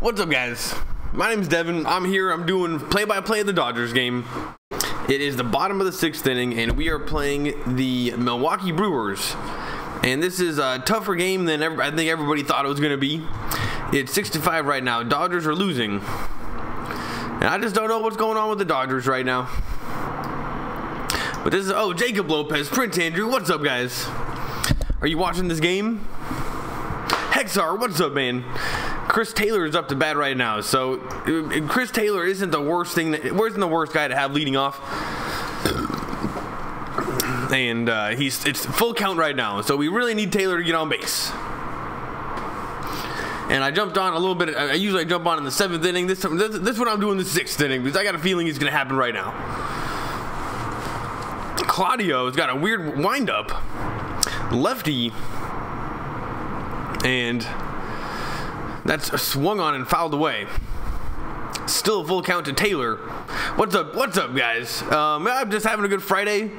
What's up, guys? My name's Devin. I'm here. I'm doing play-by-play of the Dodgers game. It is the bottom of the 6th inning, and we are playing the Milwaukee Brewers. And this is a tougher game than I think everybody thought it was going to be. It's 6-5 right now. Dodgers are losing. And I just don't know what's going on with the Dodgers right now. But this is, oh, Jacob Lopez, Prince Andrew, what's up, guys? Are you watching this game? Hexar, what's up, man? Chris Taylor is up to bat right now, so Chris Taylor isn't the worst guy to have leading off. And it's full count right now, so we really need Taylor to get on base. And I jumped on a little bit. I usually jump on in the 7th inning. This is what I'm doing in the 6th inning because I got a feeling it's going to happen right now. Claudio's got a weird windup, lefty, and that's swung on and fouled away. Still a full count to Taylor. What's up, guys? I'm just having a good Friday.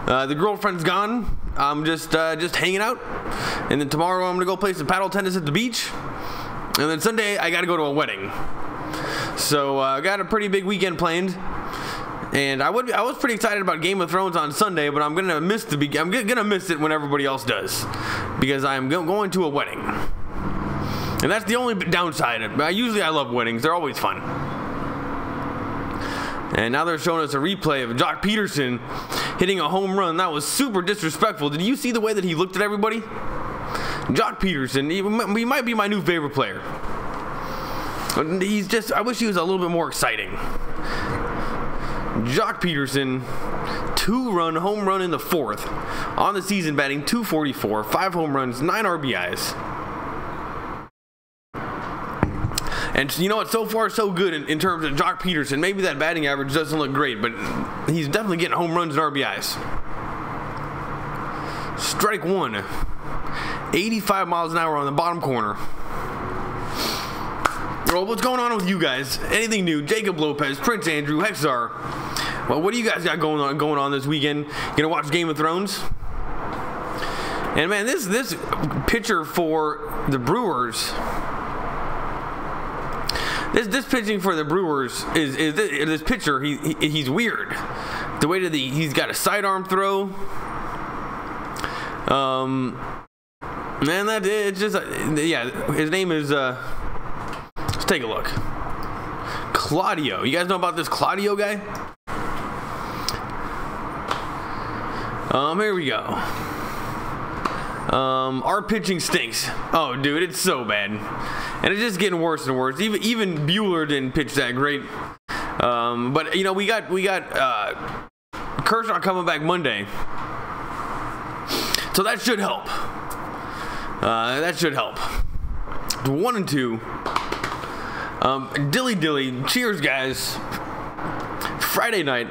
The girlfriend's gone. I'm just hanging out, and then tomorrow I'm gonna go play some paddle tennis at the beach, and then Sunday I gotta go to a wedding. So I got a pretty big weekend planned, and I was pretty excited about Game of Thrones on Sunday, but I'm gonna miss it when everybody else does, because I'm going to a wedding, and that's the only downside. I love weddings; they're always fun. And now they're showing us a replay of Jock Peterson hitting a home run. That was super disrespectful. Did you see the way that he looked at everybody? Jock Peterson, he might be my new favorite player. I wish he was a little bit more exciting. Jock Peterson, 2-run home run in the 4th. On the season, batting .244, 5 home runs, 9 RBIs. And you know what? So far, so good in terms of Jock Peterson. Maybe that batting average doesn't look great, but he's definitely getting home runs and RBIs. Strike 1. 85 miles an hour on the bottom corner. Well, what's going on with you guys? Anything new? Jacob Lopez, Prince Andrew, Hexar. Well, what do you guys got going on this weekend? You gonna watch Game of Thrones? And man, this pitcher for the Brewers. This pitching for the Brewers is this pitcher. He's weird. The way that he's got a sidearm throw. Man, it's just yeah. His name is let's take a look. Claudio. You guys know about this Claudio guy? Here we go. Our pitching stinks. Oh, dude, it's so bad, and it's just getting worse and worse. Even Bueller didn't pitch that great. But you know, we got Kershaw coming back Monday, so that should help. That should help. 1-2. Dilly. Cheers, guys. Friday night.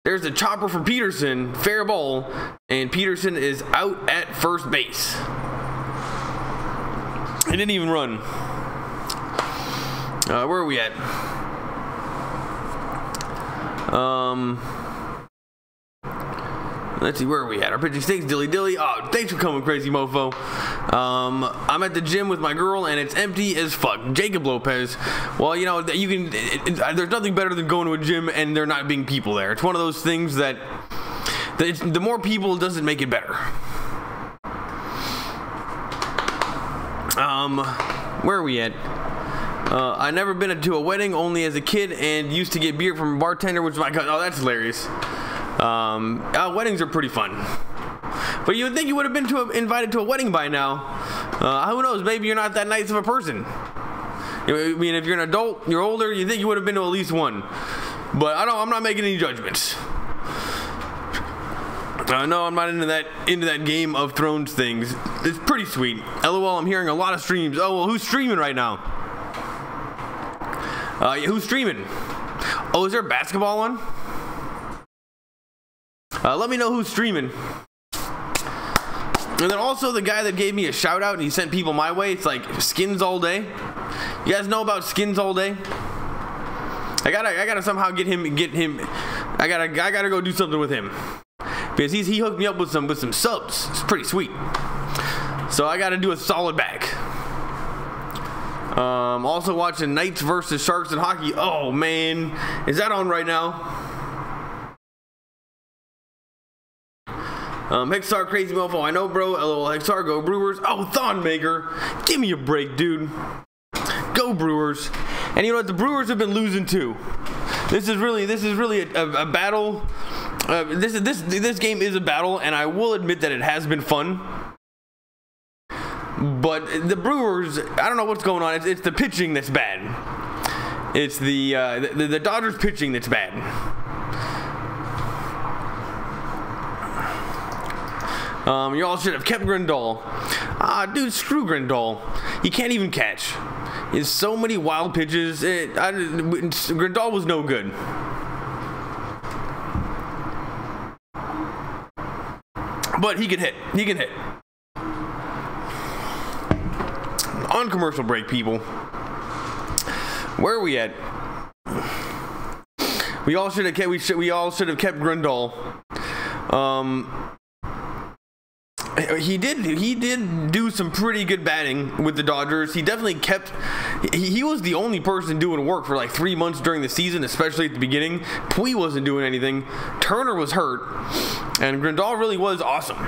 There's a chopper for Peterson, fair ball, and Peterson is out at first base. He didn't even run. Where are we at? Let's see, where are we at? Our pitching stinks, Dilly. Oh, thanks for coming, crazy mofo. I'm at the gym with my girl, and it's empty as fuck. Jacob Lopez. Well, you know, there's nothing better than going to a gym and there not being people there. It's one of those things that the more people doesn't make it better. Where are we at? I never been to a wedding, only as a kid, and used to get beer from a bartender, which is my cousin. Oh, that's hilarious. Weddings are pretty fun, but you would think you would have been invited to a wedding by now. Who knows? Maybe you're not that nice of a person. I mean, if you're an adult, you're older, you think you would have been to at least one. But I'm not making any judgments. No, I'm not into that Game of Thrones things. It's pretty sweet. LOL, I'm hearing a lot of streams. Oh, well, who's streaming right now? Who's streaming? Oh, is there basketball on? Let me know who's streaming. And then also the guy that gave me a shout out and he sent people my way. It's like Skins All Day. You guys know about Skins All Day? I gotta somehow get him. I gotta go do something with him because he hooked me up with some subs. It's pretty sweet. So I gotta do a solid back. Also watching Knights versus Sharks in hockey. Oh man, is that on right now? Hexar Crazy Mofo, I know bro. LOL Hexar, go Brewers. Oh, Thonmaker, give me a break, dude. Go Brewers. And you know what? The Brewers have been losing too. This is really a battle. This game is a battle, and I will admit that it has been fun. But the Brewers, I don't know what's going on. It's the pitching that's bad. It's the Dodgers pitching that's bad. You all should have kept Grandal. Dude, screw Grandal. He can't even catch. There's so many wild pitches. Grandal was no good. But he can hit. He can hit. On commercial break, people. Where are we at? We all should have kept. We all should have kept Grandal. He did do some pretty good batting with the Dodgers. He definitely kept. He was the only person doing work for like 3 months during the season, especially at the beginning. Pui wasn't doing anything. Turner was hurt, and Grandal really was awesome.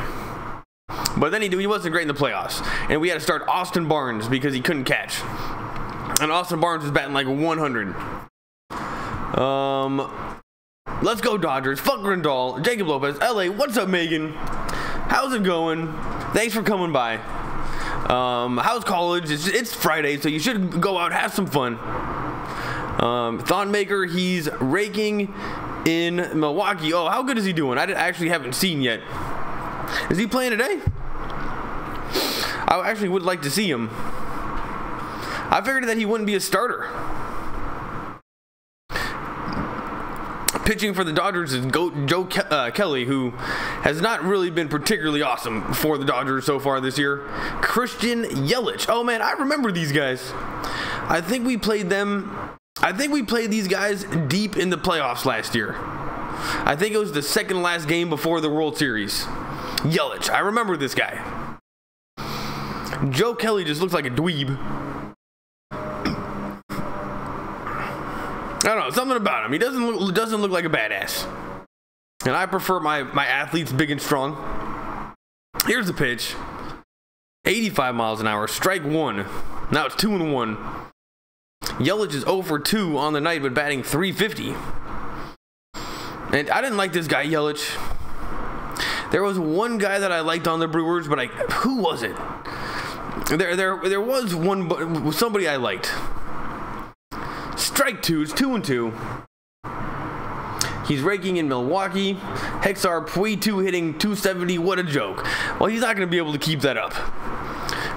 But then he wasn't great in the playoffs, and we had to start Austin Barnes because he couldn't catch. And Austin Barnes was batting like 100. Let's go Dodgers. Fuck Grandal. Jacob Lopez. LA. What's up, Megan? How's it going? Thanks for coming by. How's college? It's Friday, so you should go out, have some fun. Thonmaker, he's raking in Milwaukee. Oh, how good is he doing? I actually haven't seen yet. Is he playing today? I actually would like to see him. I figured that he wouldn't be a starter. Pitching for the Dodgers is Joe Kelly, who has not really been particularly awesome for the Dodgers so far this year. Christian Yelich. Oh man, I remember these guys. I think we played these guys deep in the playoffs last year. I think it was the second last game before the World Series. Yelich. I remember this guy. Joe Kelly just looks like a dweeb. I don't know, something about him. He doesn't look like a badass. And I prefer my athletes big and strong. Here's the pitch. 85 miles an hour, strike one. Now it's 2-1. Yelich is 0 for 2 on the night, but batting .350. And I didn't like this guy, Yelich. There was one guy that I liked on the Brewers, but who was it? There was somebody I liked. Strike two. It's 2-2. He's raking in Milwaukee. Hexar Pui 2 hitting .270. What a joke. Well, he's not going to be able to keep that up.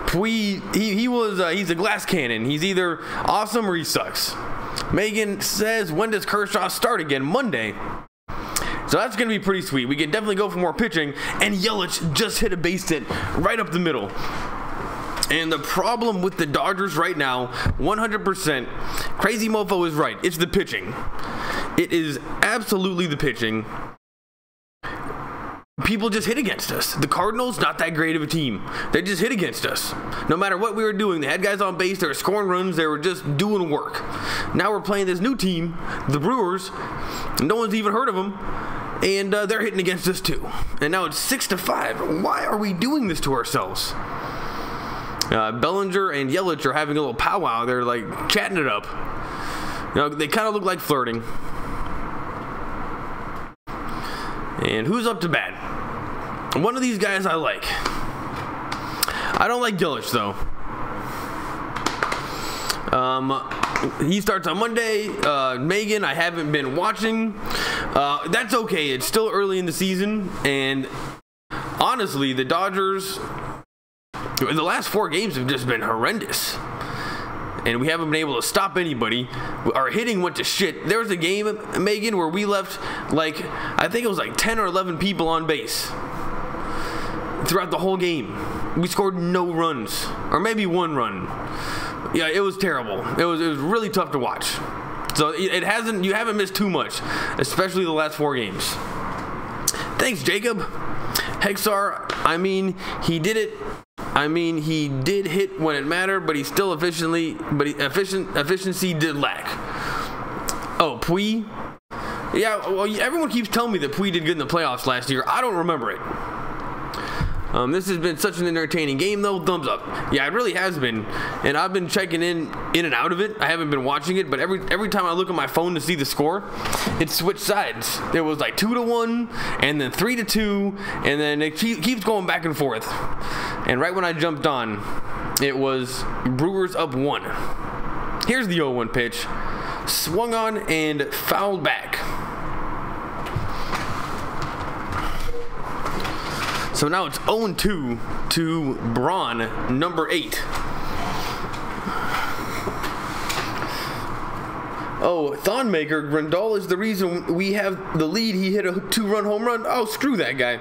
Pui, he's a glass cannon. He's either awesome or he sucks. Megan says, when does Kershaw start again? Monday. So that's going to be pretty sweet. We can definitely go for more pitching. And Yelich just hit a base hit right up the middle. And the problem with the Dodgers right now, 100%, Crazy Mofo is right. It's the pitching. It is absolutely the pitching. People just hit against us. The Cardinals, not that great of a team. They just hit against us. No matter what we were doing, they had guys on base, they were scoring runs, they were just doing work. Now we're playing this new team, the Brewers. No one's even heard of them. And they're hitting against us too. And now it's 6-5. Why are we doing this to ourselves? Bellinger and Yelich are having a little powwow. They're like chatting it up. You know, they kind of look like flirting. And who's up to bat? One of these guys I like. I don't like Yelich though. He starts on Monday. Megan, I haven't been watching. That's okay. It's still early in the season, and honestly, the Dodgers, the last 4 games have just been horrendous. And we haven't been able to stop anybody. Our hitting went to shit. There was a game, Megan, where we left, like, I think it was like 10 or 11 people on base throughout the whole game. We scored no runs, or maybe 1 run. Yeah, it was terrible. It was really tough to watch. So you haven't missed too much, especially the last 4 games. Thanks, Jacob. Hexar, I mean, he did it I mean, he did hit when it mattered, but efficiency did lack. Oh, Pui? Yeah, well, everyone keeps telling me that Pui did good in the playoffs last year. I don't remember it. This has been such an entertaining game, though. Thumbs up. Yeah, it really has been. And I've been checking in and out of it. I haven't been watching it, but every time I look at my phone to see the score, it switched sides. It was like 2-1, and then 3-2, and then it keeps going back and forth. And right when I jumped on, it was Brewers up 1. Here's the 0-1 pitch. Swung on and fouled back. So now it's 0-2 to Braun, number 8. Oh, Thonmaker, Grandal is the reason we have the lead. He hit a 2-run home run. Oh, screw that guy.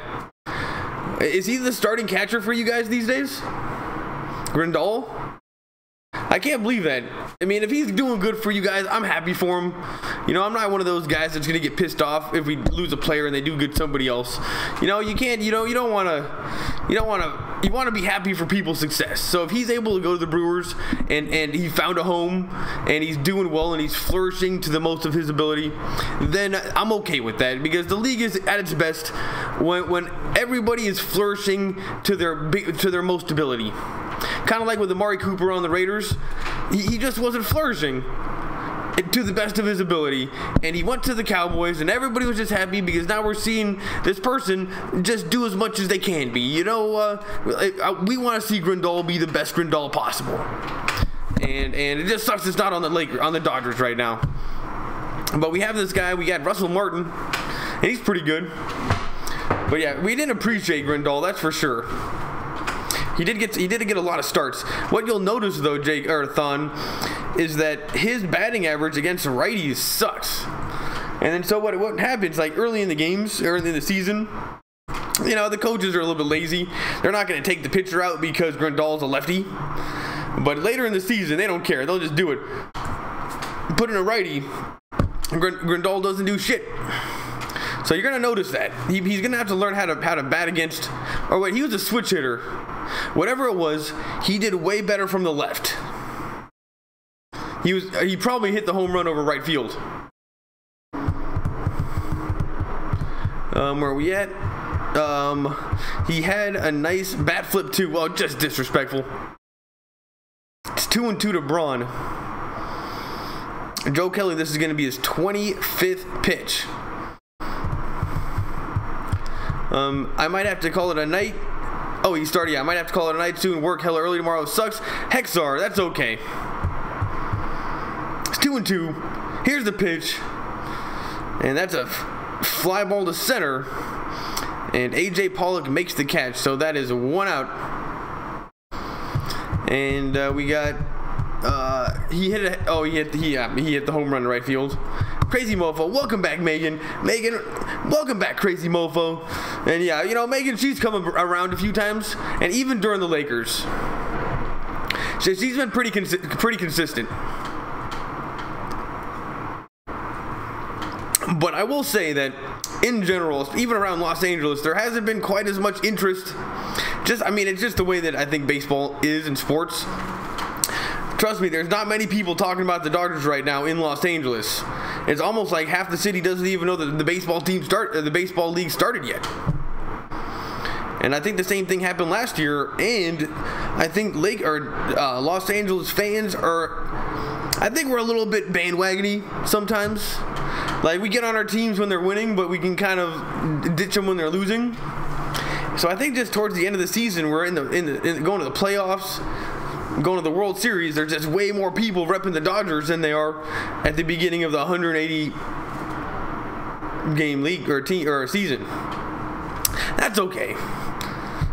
Is he the starting catcher for you guys these days? Grandal? I can't believe that. I mean, if he's doing good for you guys, I'm happy for him. You know, I'm not one of those guys that's gonna get pissed off if we lose a player and they do good to somebody else. You know, you can't. You want to be happy for people's success. So if he's able to go to the Brewers and he found a home and he's doing well and he's flourishing to the most of his ability, then I'm okay with that, because the league is at its best when everybody is flourishing to their most ability. Kind of like with Amari Cooper on the Raiders, he just wasn't flourishing to the best of his ability, and he went to the Cowboys, and everybody was just happy because now we're seeing this person just do as much as they can be. You know, we want to see Grandal be the best Grandal possible, and it just sucks it's not on the Dodgers right now. But we have this guy. We got Russell Martin, and he's pretty good. But yeah, we didn't appreciate Grandal, that's for sure. He did get a lot of starts. What you'll notice though, Thon, is that his batting average against righties sucks. And then so what happens, like early in the games, early in the season, you know, the coaches are a little bit lazy. They're not going to take the pitcher out because Grandal's a lefty. But later in the season, they don't care. They'll just do it. Put in a righty, Grandal doesn't do shit. So you're going to notice that. He's going to have to learn how to bat against, or wait, he was a switch hitter. Whatever it was, he did way better from the left. He probably hit the home run over right field. Where are we at? He had a nice bat flip too. Well, just disrespectful. It's 2-2 to Braun. Joe Kelly, this is going to be his 25th pitch. I might have to call it a night. Oh, he started. Yeah, I might have to call it a night soon. Work hella early tomorrow. Sucks. Hexar, that's okay. It's 2-2. Here's the pitch, and that's a fly ball to center. And AJ Pollock makes the catch, so that is 1 out. And we got. He hit the home run to right field. Crazy Mofo, welcome back, Megan. Megan, welcome back, Crazy Mofo. And yeah, you know, Megan, she's come around a few times, and even during the Lakers, she's been pretty consistent. But I will say that in general, even around Los Angeles, there hasn't been quite as much interest. It's just the way that I think baseball is in sports. Trust me, there's not many people talking about the Dodgers right now in Los Angeles. It's almost like half the city doesn't even know that the baseball league started yet. And I think the same thing happened last year. And I think Los Angeles fans I think we're a little bit bandwagony sometimes. Like, we get on our teams when they're winning, but we can kind of ditch them when they're losing. So I think just towards the end of the season, we're going to the playoffs, going to the World Series. There's just way more people repping the Dodgers than they are at the beginning of the 180 game league or season. That's okay.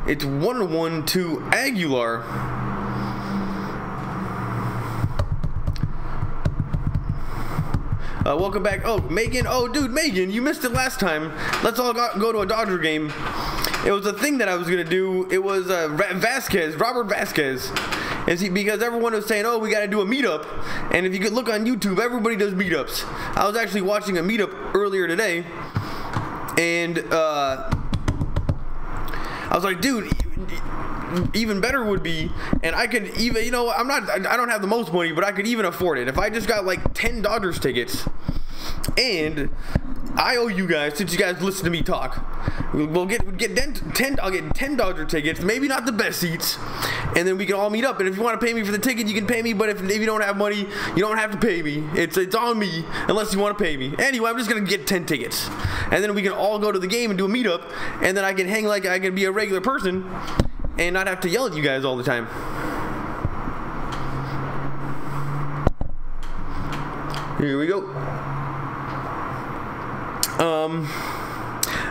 It's 1-1 to Aguilar. Welcome back. Oh, Megan. Oh, dude, Megan, you missed it last time. Let's all go to a Dodger game. It was a thing that I was going to do. It was Robert Vasquez. Because everyone was saying, oh, we got to do a meetup. And if you could look on YouTube, everybody does meetups. I was actually watching a meetup earlier today. And I was like, dude, even better would be, and I could even, you know, I don't have the most money, but I could even afford it. If I just got like 10 Dodgers tickets, and I owe you guys, since you guys listen to me talk, I'll get 10 Dodger tickets, maybe not the best seats, and then we can all meet up. And if you want to pay me for the ticket, you can pay me, but if you don't have money, you don't have to pay me. It's on me, unless you want to pay me. Anyway, I'm just going to get 10 tickets, and then we can all go to the game and do a meetup, and then I can hang like I can be a regular person and not have to yell at you guys all the time. Here we go.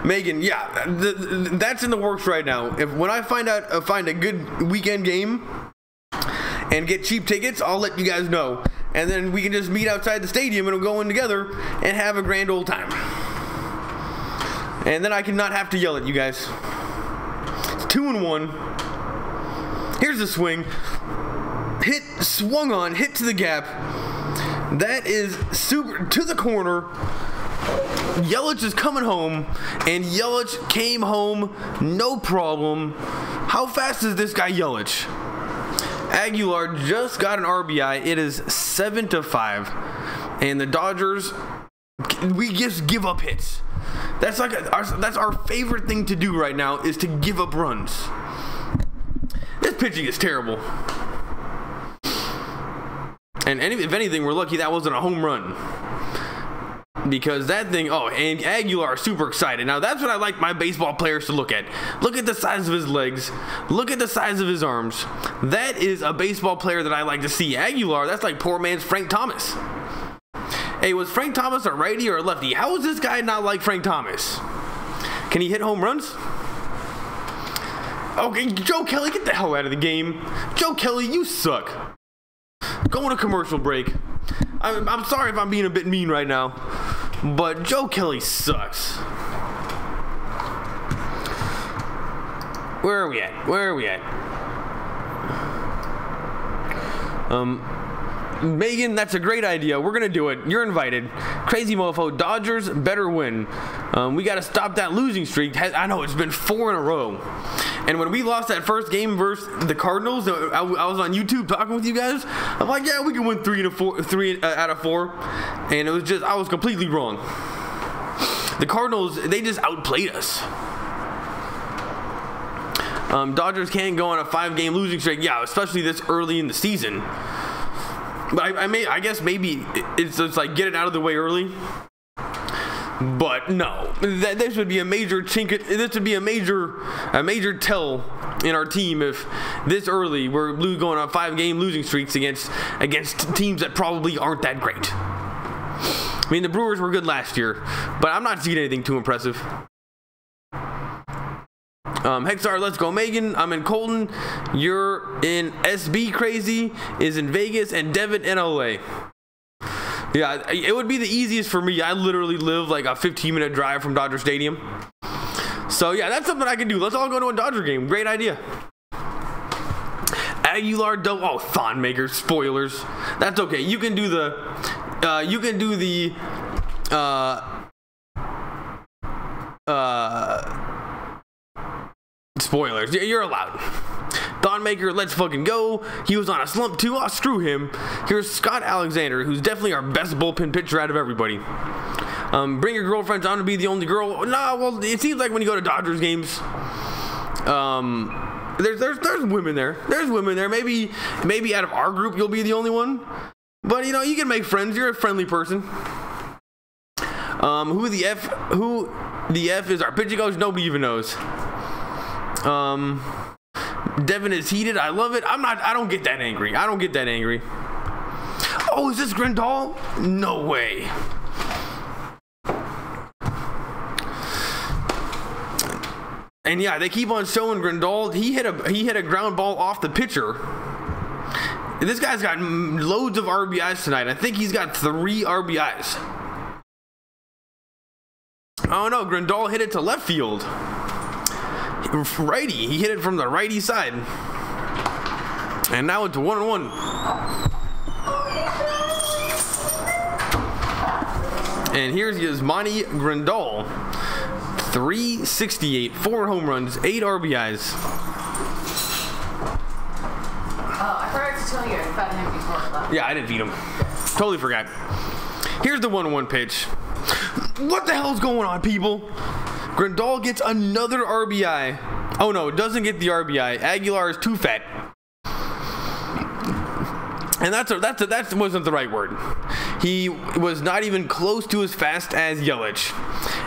Megan, yeah, that's in the works right now. When I find a good weekend game and get cheap tickets, I'll let you guys know, and then we can just meet outside the stadium and we'll go in together and have a grand old time. And then I can not have to yell at you guys. It's 2-1. Here's the swing. Hit, swung on, hit to the gap. That is super to the corner. Yelich is coming home, and Yelich came home no problem. How fast is this guy Yelich? Aguilar just got an RBI. It is 7-5, and the Dodgers, we just give up hits. That's our favorite thing to do right now, is to give up runs. This pitching is terrible. And if anything, we're lucky that wasn't a home run. Because that thing, and Aguilar is super excited. Now that's what I like my baseball players to look at. Look at the size of his legs. Look at the size of his arms. That is a baseball player that I like to see. Aguilar, that's like poor man's Frank Thomas. Hey, was Frank Thomas a righty or a lefty? How is this guy not like Frank Thomas? Can he hit home runs? Okay, Joe Kelly, get the hell out of the game. Joe Kelly, you suck. Go on a commercial break. I'm sorry if I'm being a bit mean right now, but Joe Kelly sucks. Where are we at? Megan, that's a great idea. We're gonna do it. You're invited. Crazy mofo. Dodgers better win. We got to stop that losing streak. I know it's been 4 in a row. And when we lost that first game versus the Cardinals, I was on YouTube talking with you guys. I'm like, yeah, we can win 3 out of 4. And it was just, I was completely wrong. The Cardinals, they just outplayed us. Dodgers can't go on a 5-game losing streak. Yeah, especially this early in the season. But I guess maybe it's just like get it out of the way early. But no, this would be a major chink. This would be a major tell in our team if this early we're going on 5-game losing streaks against teams that probably aren't that great. I mean, the Brewers were good last year, but I'm not seeing anything too impressive. Hexar, let's go. Megan, I'm in Colton. You're in SB. Crazy is in Vegas, and Devin in LA. Yeah, it would be the easiest for me. I literally live like a 15-minute drive from Dodger Stadium. So yeah, that's something I can do. Let's all go to a Dodger game. Great idea. Aguilar, Thon Maker, spoilers. That's okay. You can do the spoilers. You're allowed. Thon Maker, let's fucking go. He was on a slump too. Oh, screw him. Here's Scott Alexander, who's definitely our best bullpen pitcher out of everybody. Bring your girlfriends on to be the only girl. Nah, well, it seems like when you go to Dodgers games, there's women there. There's women there. Maybe out of our group you'll be the only one. But you know, you can make friends. You're a friendly person. Who the F is our pitching coach? Nobody even knows. Devin is heated. I love it. I don't get that angry. Oh, is this Grandal? No way. And yeah, they keep on showing Grandal. He hit a ground ball off the pitcher. This guy's got loads of RBIs tonight. I think he's got 3 RBIs. Oh no, Grandal hit it to left field. Righty, he hit it from the righty side. And now it's 1-1. And here's Yasmani Grandal. 368, 4 home runs, 8 RBIs. tell you, I fed him before I left. Yeah, I didn't feed him. Totally forgot. Here's the 1-1 pitch. What the hell's going on, people? Grandal gets another RBI. Oh no, it doesn't get the RBI. Aguilar is too fat. And that wasn't the right word. He was not even close to as fast as Yelich.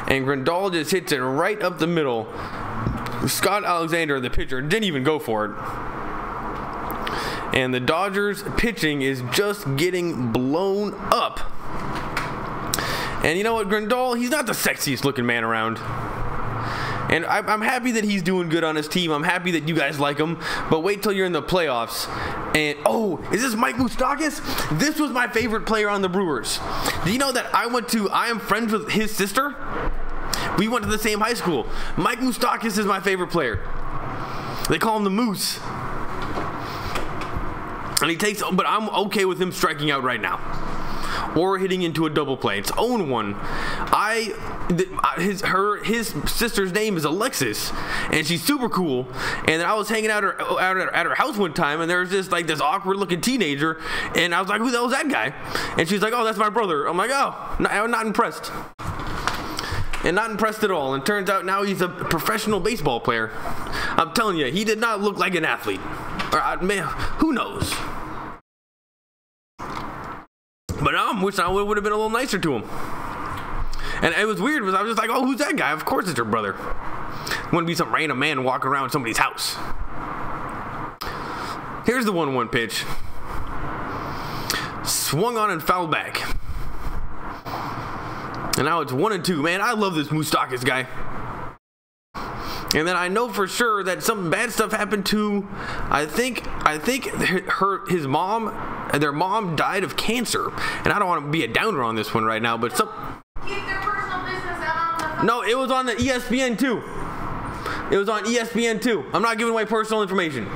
And Grandal just hits it right up the middle. Scott Alexander, the pitcher, didn't even go for it. And the Dodgers pitching is just getting blown up. And you know what, Grandal, he's not the sexiest looking man around. And I'm happy that he's doing good on his team. I'm happy that you guys like him. But wait till you're in the playoffs. And, oh, is this Mike Moustakas? This was my favorite player on the Brewers. Do you know that I am friends with his sister? We went to the same high school. Mike Moustakas is my favorite player. They call him the Moose. And but I'm okay with him striking out right now. Or hitting into a double play. It's 0-1. His sister's name is Alexis, and she's super cool. And then I was hanging out at her house one time, and there was this awkward looking teenager, and I was like, who the hell is that guy? And she's like, oh, that's my brother. I'm like, oh, I'm not impressed. And not impressed at all. And turns out now he's a professional baseball player. I'm telling you, he did not look like an athlete. Or, man, who knows? But I wish I would have been a little nicer to him. And it was weird because I was just like, oh, who's that guy? Of course it's your brother. Wouldn't be some random man walking around somebody's house. Here's the 1-1 pitch. Swung on and fouled back. And now it's 1-2. Man, I love this Moustakas guy. And then I know for sure that some bad stuff happened to, I think his mom, their mom died of cancer. And I don't want to be a downer on this one right now, but Keep their personal business out on the phone. No, it was on the ESPN too. It was on ESPN too. I'm not giving away personal information.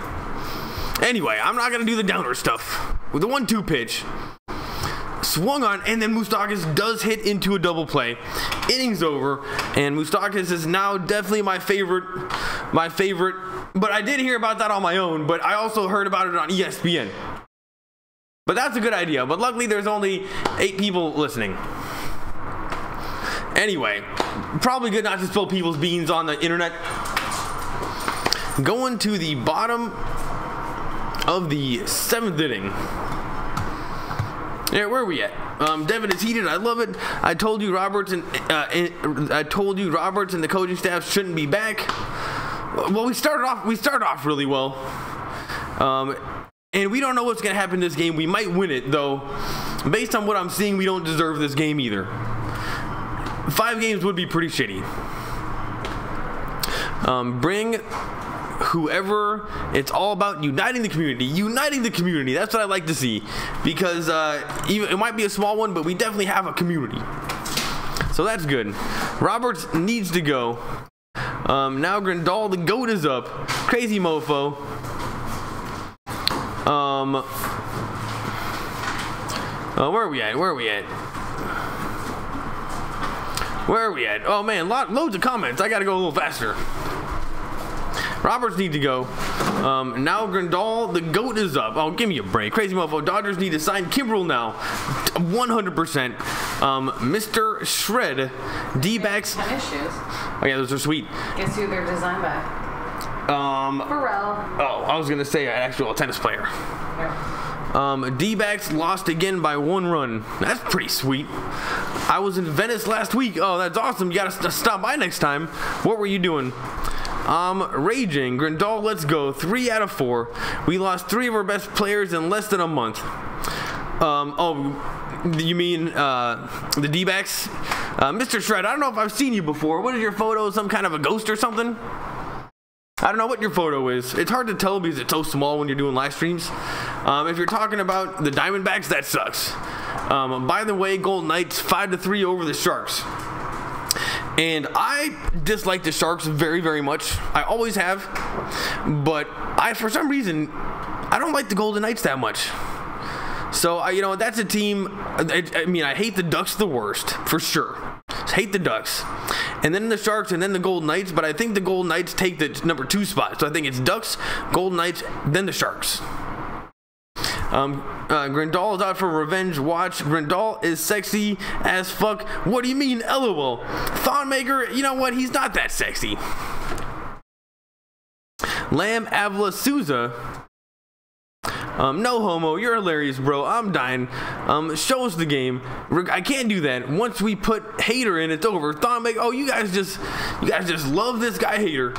Anyway, I'm not going to do the downer stuff. With the 1-2 pitch, swung on, and then Moustakas does hit into a double play. Innings over, and Moustakas is now definitely my favorite. But I did hear about that on my own, but I also heard about it on ESPN. But that's a good idea, but luckily there's only 8 people listening. Anyway, probably good not to spill people's beans on the internet. Going to the bottom of the 7th inning. Yeah, where are we at? Devin is heated. I love it. I told you Roberts and the coaching staff shouldn't be back. Well, we started off really well. And we don't know what's going to happen this game. We might win it, though. Based on what I'm seeing, we don't deserve this game either. 5 games would be pretty shitty. Bring whoever. It's all about uniting the community. That's what I like to see, because even it might be a small one, but we definitely have a community, so that's good. Roberts needs to go. Now Grandal, the GOAT, is up. Crazy mofo. Where are we at? Oh man, loads of comments. I gotta go a little faster. Roberts need to go. Now Grandal, the GOAT, is up. Oh, give me a break. Crazy mofo. Dodgers need to sign Kimbrel now. 100%. Mr. Shred. D-backs. Tennis shoes. Oh yeah, those are sweet. Guess who they're designed by? Pharrell. Oh, I was gonna say an actual tennis player. Yeah. D-backs lost again by 1 run. That's pretty sweet. I was in Venice last week. Oh, that's awesome. You gotta stop by next time. What were you doing? Raging. Grandal, let's go. 3 out of 4. We lost 3 of our best players in less than a month. Oh, you mean the D-backs? Mr. Shred, I don't know if I've seen you before. What is your photo? Some kind of a ghost or something? I don't know what your photo is. It's hard to tell because it's so small when you're doing live streams. If you're talking about the Diamondbacks, that sucks. By the way, Golden Knights 5-3 over the Sharks. And I dislike the Sharks very, very much. I always have. But for some reason, I don't like the Golden Knights that much. So, that's a team. I hate the Ducks the worst, for sure. Hate the Ducks. And then the Sharks, and then the Golden Knights. But I think the Golden Knights take the number 2 spot. So I think it's Ducks, Golden Knights, then the Sharks. Grindal is out for revenge watch. Grindal is sexy as fuck. What do you mean, LOL? Thonmaker, you know what? He's not that sexy. Lamb Avila Souza. No homo, you're hilarious, bro. I'm dying. Show us the game. I can't do that. Once we put Hater in, it's over. Thonmaker, oh, you guys just love this guy Hater.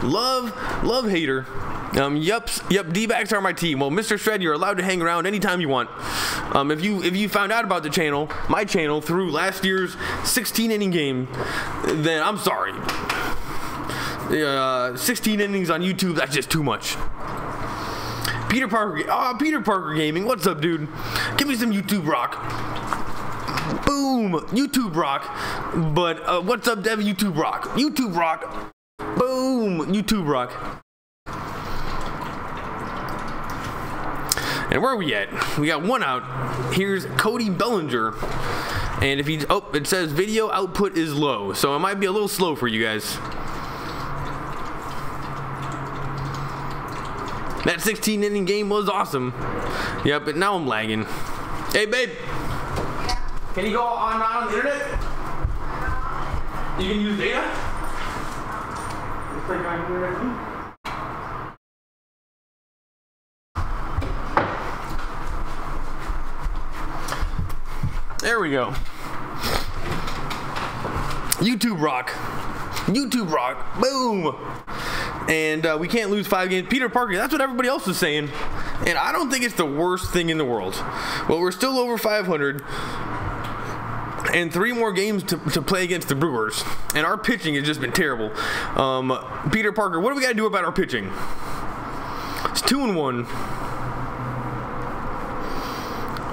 Love Hater. Yep, D-backs are my team. Well, Mr. Shred, you're allowed to hang around anytime you want. If you found out about the channel, my channel, through last year's 16-inning game, then I'm sorry. 16 innings on YouTube, that's just too much. Peter Parker Gaming, what's up, dude? Give me some YouTube rock. Boom, YouTube rock. But what's up, Dev? YouTube rock. YouTube rock. Boom, YouTube rock. And where are we at? We got one out. Here's Cody Bellinger. And if he, oh, it says video output is low. So it might be a little slow for you guys. That 16-inning game was awesome. Yeah, but now I'm lagging. Hey, babe. Can you go on the internet? You can use data? Let's play on the internet too. There we go. YouTube rock. YouTube rock. Boom. And we can't lose 5 games. Peter Parker, that's what everybody else is saying. And I don't think it's the worst thing in the world. Well, we're still over 500. And 3 more games to play against the Brewers. And our pitching has just been terrible. Peter Parker, what do we got to do about our pitching? It's 2-1.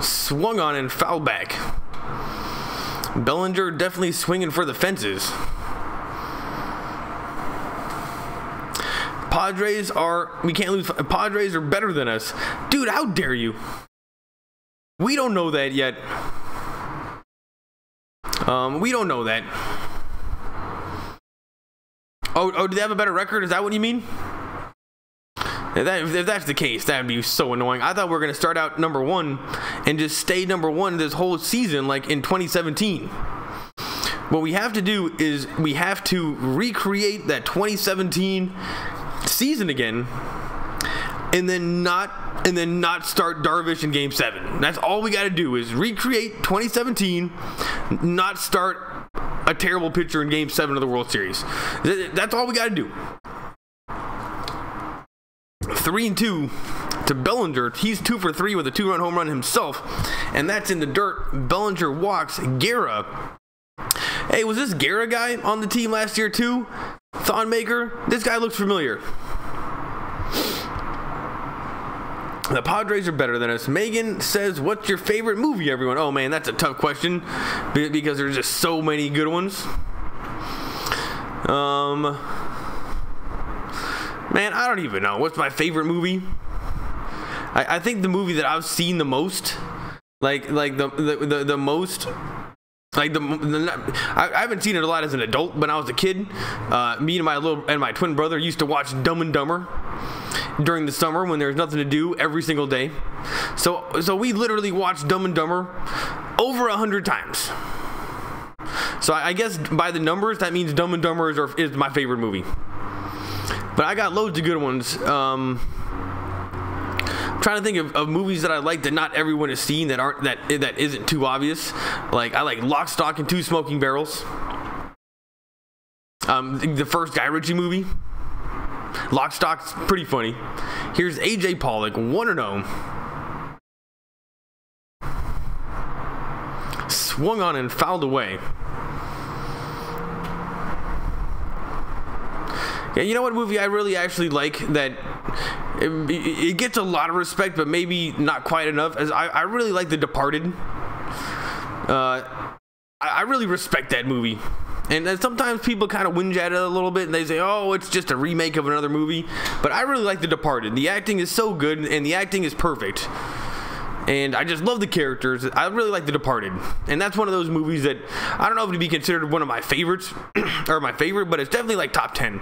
Swung on and fouled back. Bellinger definitely swinging for the fences. Padres are, we can't lose. Padres are better than us. Dude, how dare you? We don't know that yet. We don't know that. Oh, do they have a better record? Is that what you mean? If that's the case, that'd be so annoying. I thought we were going to start out number 1 and just stay number 1 this whole season, like in 2017. What we have to do is we have to recreate that 2017 season again, and then not start Darvish in Game 7. That's all we got to do is recreate 2017, not start a terrible pitcher in Game 7 of the World Series. That's all we got to do. 3-2 to Bellinger. He's 2 for 3 with a 2-run home run himself, and that's in the dirt. Bellinger walks Guerra. Hey, was this Guerra guy on the team last year too? Thonmaker? This guy looks familiar. The Padres are better than us. Megan says, what's your favorite movie, everyone? Oh man, that's a tough question because there's just so many good ones. Man, I don't even know. What's my favorite movie? I think the movie that I've seen the most, I haven't seen it a lot as an adult. When I was a kid, me and my twin brother used to watch Dumb and Dumber during the summer when there's nothing to do every single day. So we literally watched Dumb and Dumber over 100 times. So I guess by the numbers, that means Dumb and Dumber is my favorite movie. But I got loads of good ones. I'm trying to think of movies that I like that not everyone has seen that isn't too obvious. Like I like Lock, Stock, and Two Smoking Barrels. The first Guy Ritchie movie. Lock, Stock's pretty funny. Here's AJ Pollock, 1-0. Swung on and fouled away. Yeah, you know what movie I really actually like that it gets a lot of respect, but maybe not quite enough. As I really like The Departed. I really respect that movie. And sometimes people kind of whinge at it a little bit and they say, oh, it's just a remake of another movie. But I really like The Departed. The acting is so good and the acting is perfect. And I just love the characters. I really like The Departed. And that's one of those movies that I don't know if it'd be considered one of my favorites or my favorite, but it's definitely like top 10.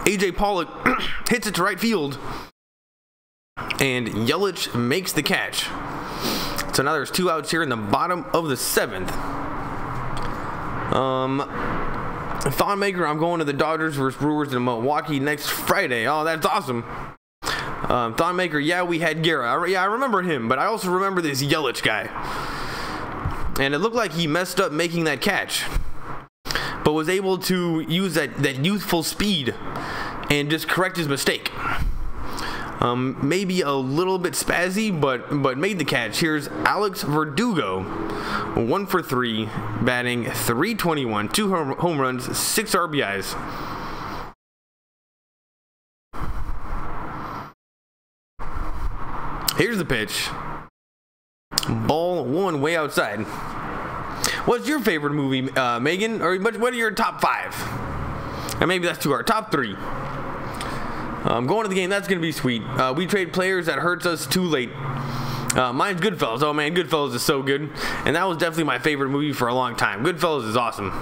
AJ Pollock hits it to right field, and Yelich makes the catch. So now there's 2 outs here in the bottom of the 7th. Thonmaker, I'm going to the Dodgers versus Brewers in Milwaukee next Friday. Oh, that's awesome. Thonmaker, yeah, we had Guerra. I remember him, but I also remember this Yelich guy. And it looked like he messed up making that catch, but was able to use that youthful speed and just correct his mistake. Maybe a little bit spazzy, but made the catch. Here's Alex Verdugo, 1 for 3, batting .321, 2 home runs, 6 RBIs. Here's the pitch. Ball 1 way outside. What's your favorite movie, Megan? Or what are your top 5? And maybe that's too hard. Top 3. Going to the game, that's going to be sweet. We trade players that hurts us too late. Mine's Goodfellas. Oh man, Goodfellas is so good. And that was definitely my favorite movie for a long time. Goodfellas is awesome.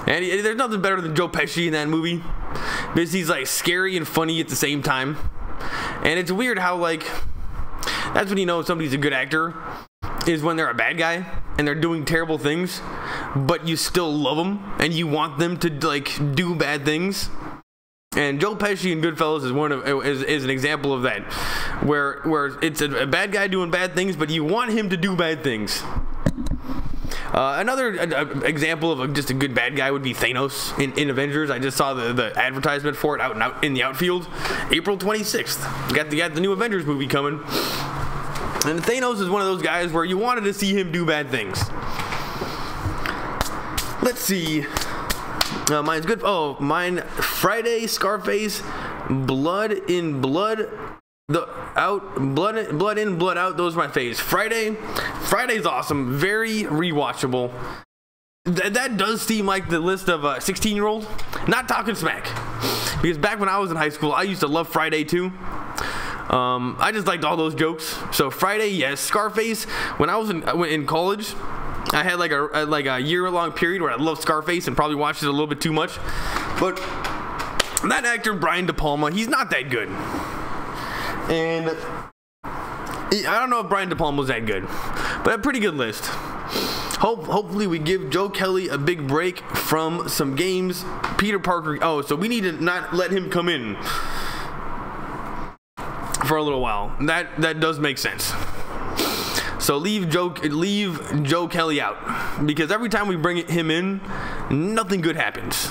And there's nothing better than Joe Pesci in that movie, because he's like scary and funny at the same time. And it's weird how, like, that's when you know somebody's a good actor, is when they're a bad guy and they're doing terrible things, but you still love them and you want them to, like, do bad things. And Joe Pesci in Goodfellas is an example of that, where it's a bad guy doing bad things, but you want him to do bad things. Another example of just a good bad guy would be Thanos in Avengers. I just saw the advertisement for it out in the outfield. April 26th. Got the new Avengers movie coming. And Thanos is one of those guys where you wanted to see him do bad things. Let's see. Mine's good. Oh, mine Friday, Scarface, Blood in, Blood Out. Those are my faves. Friday's awesome. Very rewatchable. That does seem like the list of a 16-year-old. Not talking smack, because back when I was in high school, I used to love Friday too. I just liked all those jokes. So Friday, yes. Scarface. When I was in college, I had like a year-long period where I loved Scarface and probably watched it a little bit too much. But that actor Brian De Palma, he's not that good. And I don't know if Brian De Palma was that good, but a pretty good list. Hopefully we give Joe Kelly a big break from some games. Peter Parker. Oh, so we need to not let him come in for a little while. That does make sense. So leave Joe Kelly out, because every time we bring him in, nothing good happens.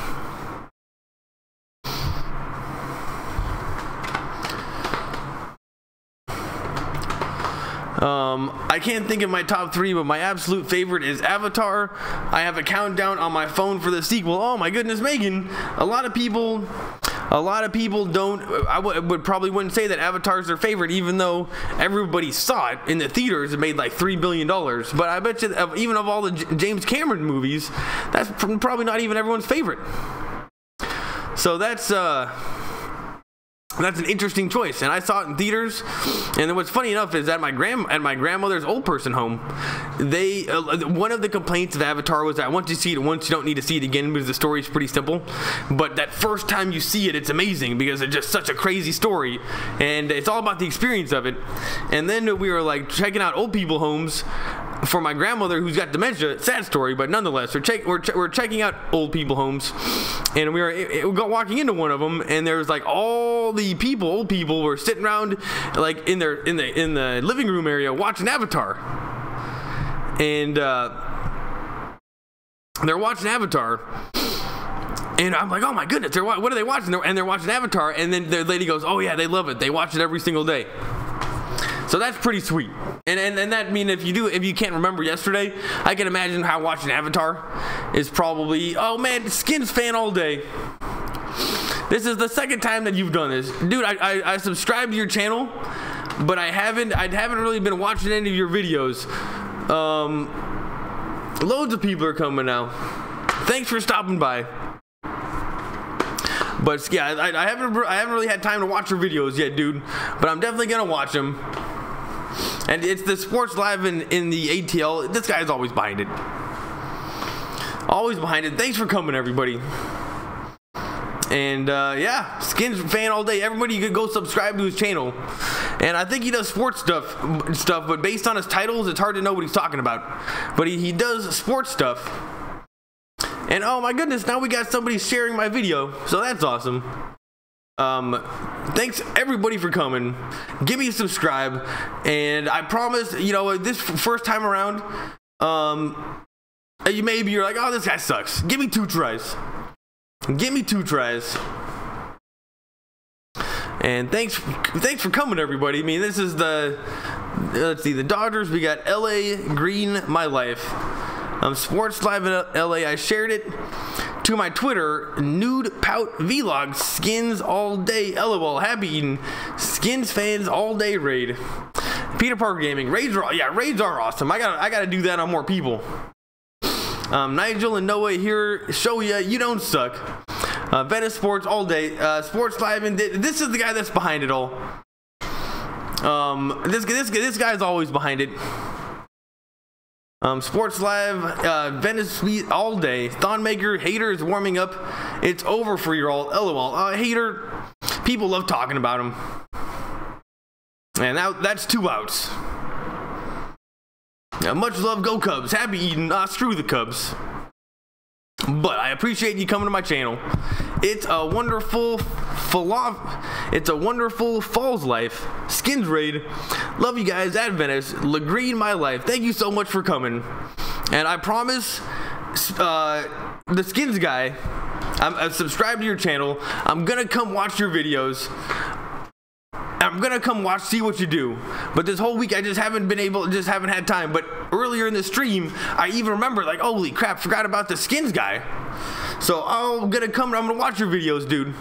I can't think of my top 3, but my absolute favorite is Avatar. I have a countdown on my phone for the sequel. Oh my goodness, Megan! A lot of people don't. Wouldn't say that Avatar's their favorite, even though everybody saw it in the theaters. It made like $3 billion. But I bet you, even of all the James Cameron movies, that's probably not even everyone's favorite. So that's an interesting choice, and I saw it in theaters. And what's funny enough is at my grandmother's old person home, they one of the complaints of Avatar was that once you see it once, you don't need to see it again, because the story is pretty simple. But that first time you see it, it's amazing, because it's just such a crazy story, and it's all about the experience of it. And then we were like checking out old people homes for my grandmother who's got dementia. Sad story, but nonetheless, we're checking out old people homes, and we were walking into one of them, and there was like all the old people were sitting around like in the living room area watching Avatar, and they're watching Avatar. And I'm like, oh my goodness, what are they watching? And they're watching Avatar, and then the lady goes, oh yeah, they love it. They watch it every single day. So that's pretty sweet. And that means if you can't remember yesterday, I can imagine how watching Avatar is probably, oh man, Skins fan all day. This is the second time that you've done this. Dude, I subscribed to your channel, but I haven't really been watching any of your videos. Loads of people are coming now. Thanks for stopping by. But yeah, I haven't really had time to watch your videos yet, dude. But I'm definitely gonna watch them. And it's the Sports Live in the ATL. This guy's always behind it. Always behind it. Thanks for coming, everybody. And yeah, Skins fan all day. Everybody could go subscribe to his channel. And I think he does sports stuff, but based on his titles, it's hard to know what he's talking about. But he does sports stuff. And oh my goodness, now we got somebody sharing my video, so that's awesome. Thanks everybody for coming. Give me a subscribe, and I promise, you know, this first time around, you're like, oh, this guy sucks. Give me 2 tries. Give me 2 tries. And thanks for coming, everybody. I mean, this is let's see, the Dodgers. We got LA Green My Life. Sports Live in LA. I shared it to my Twitter. Nude Pout Vlog. Skins all day. LOL. Happy eating. Skins fans all day raid. Peter Parker Gaming. Raids are awesome. I gotta do that on more people. Nigel and Noah here. Show ya you don't suck. Venice Sports all day. Sports Live and this is the guy that's behind it all. This guy's always behind it. Sports Live, Venice all day. Thonmaker, Hater is warming up. It's over for you all. LOL. Hater, people love talking about him. And that's 2 outs. Much love, go Cubs. Happy Eden. Screw the Cubs. But I appreciate you coming to my channel. It's a wonderful Falls Life. Skins raid. Love you guys at Venice. Legreen My Life. Thank you so much for coming. And I promise, the Skins guy, I'm subscribed to your channel. I'm gonna come watch your videos. I'm gonna come watch, see what you do. But this whole week I just haven't had time. But earlier in the stream, I even remember, like, holy crap, forgot about the Skins guy. So I'm gonna watch your videos, dude.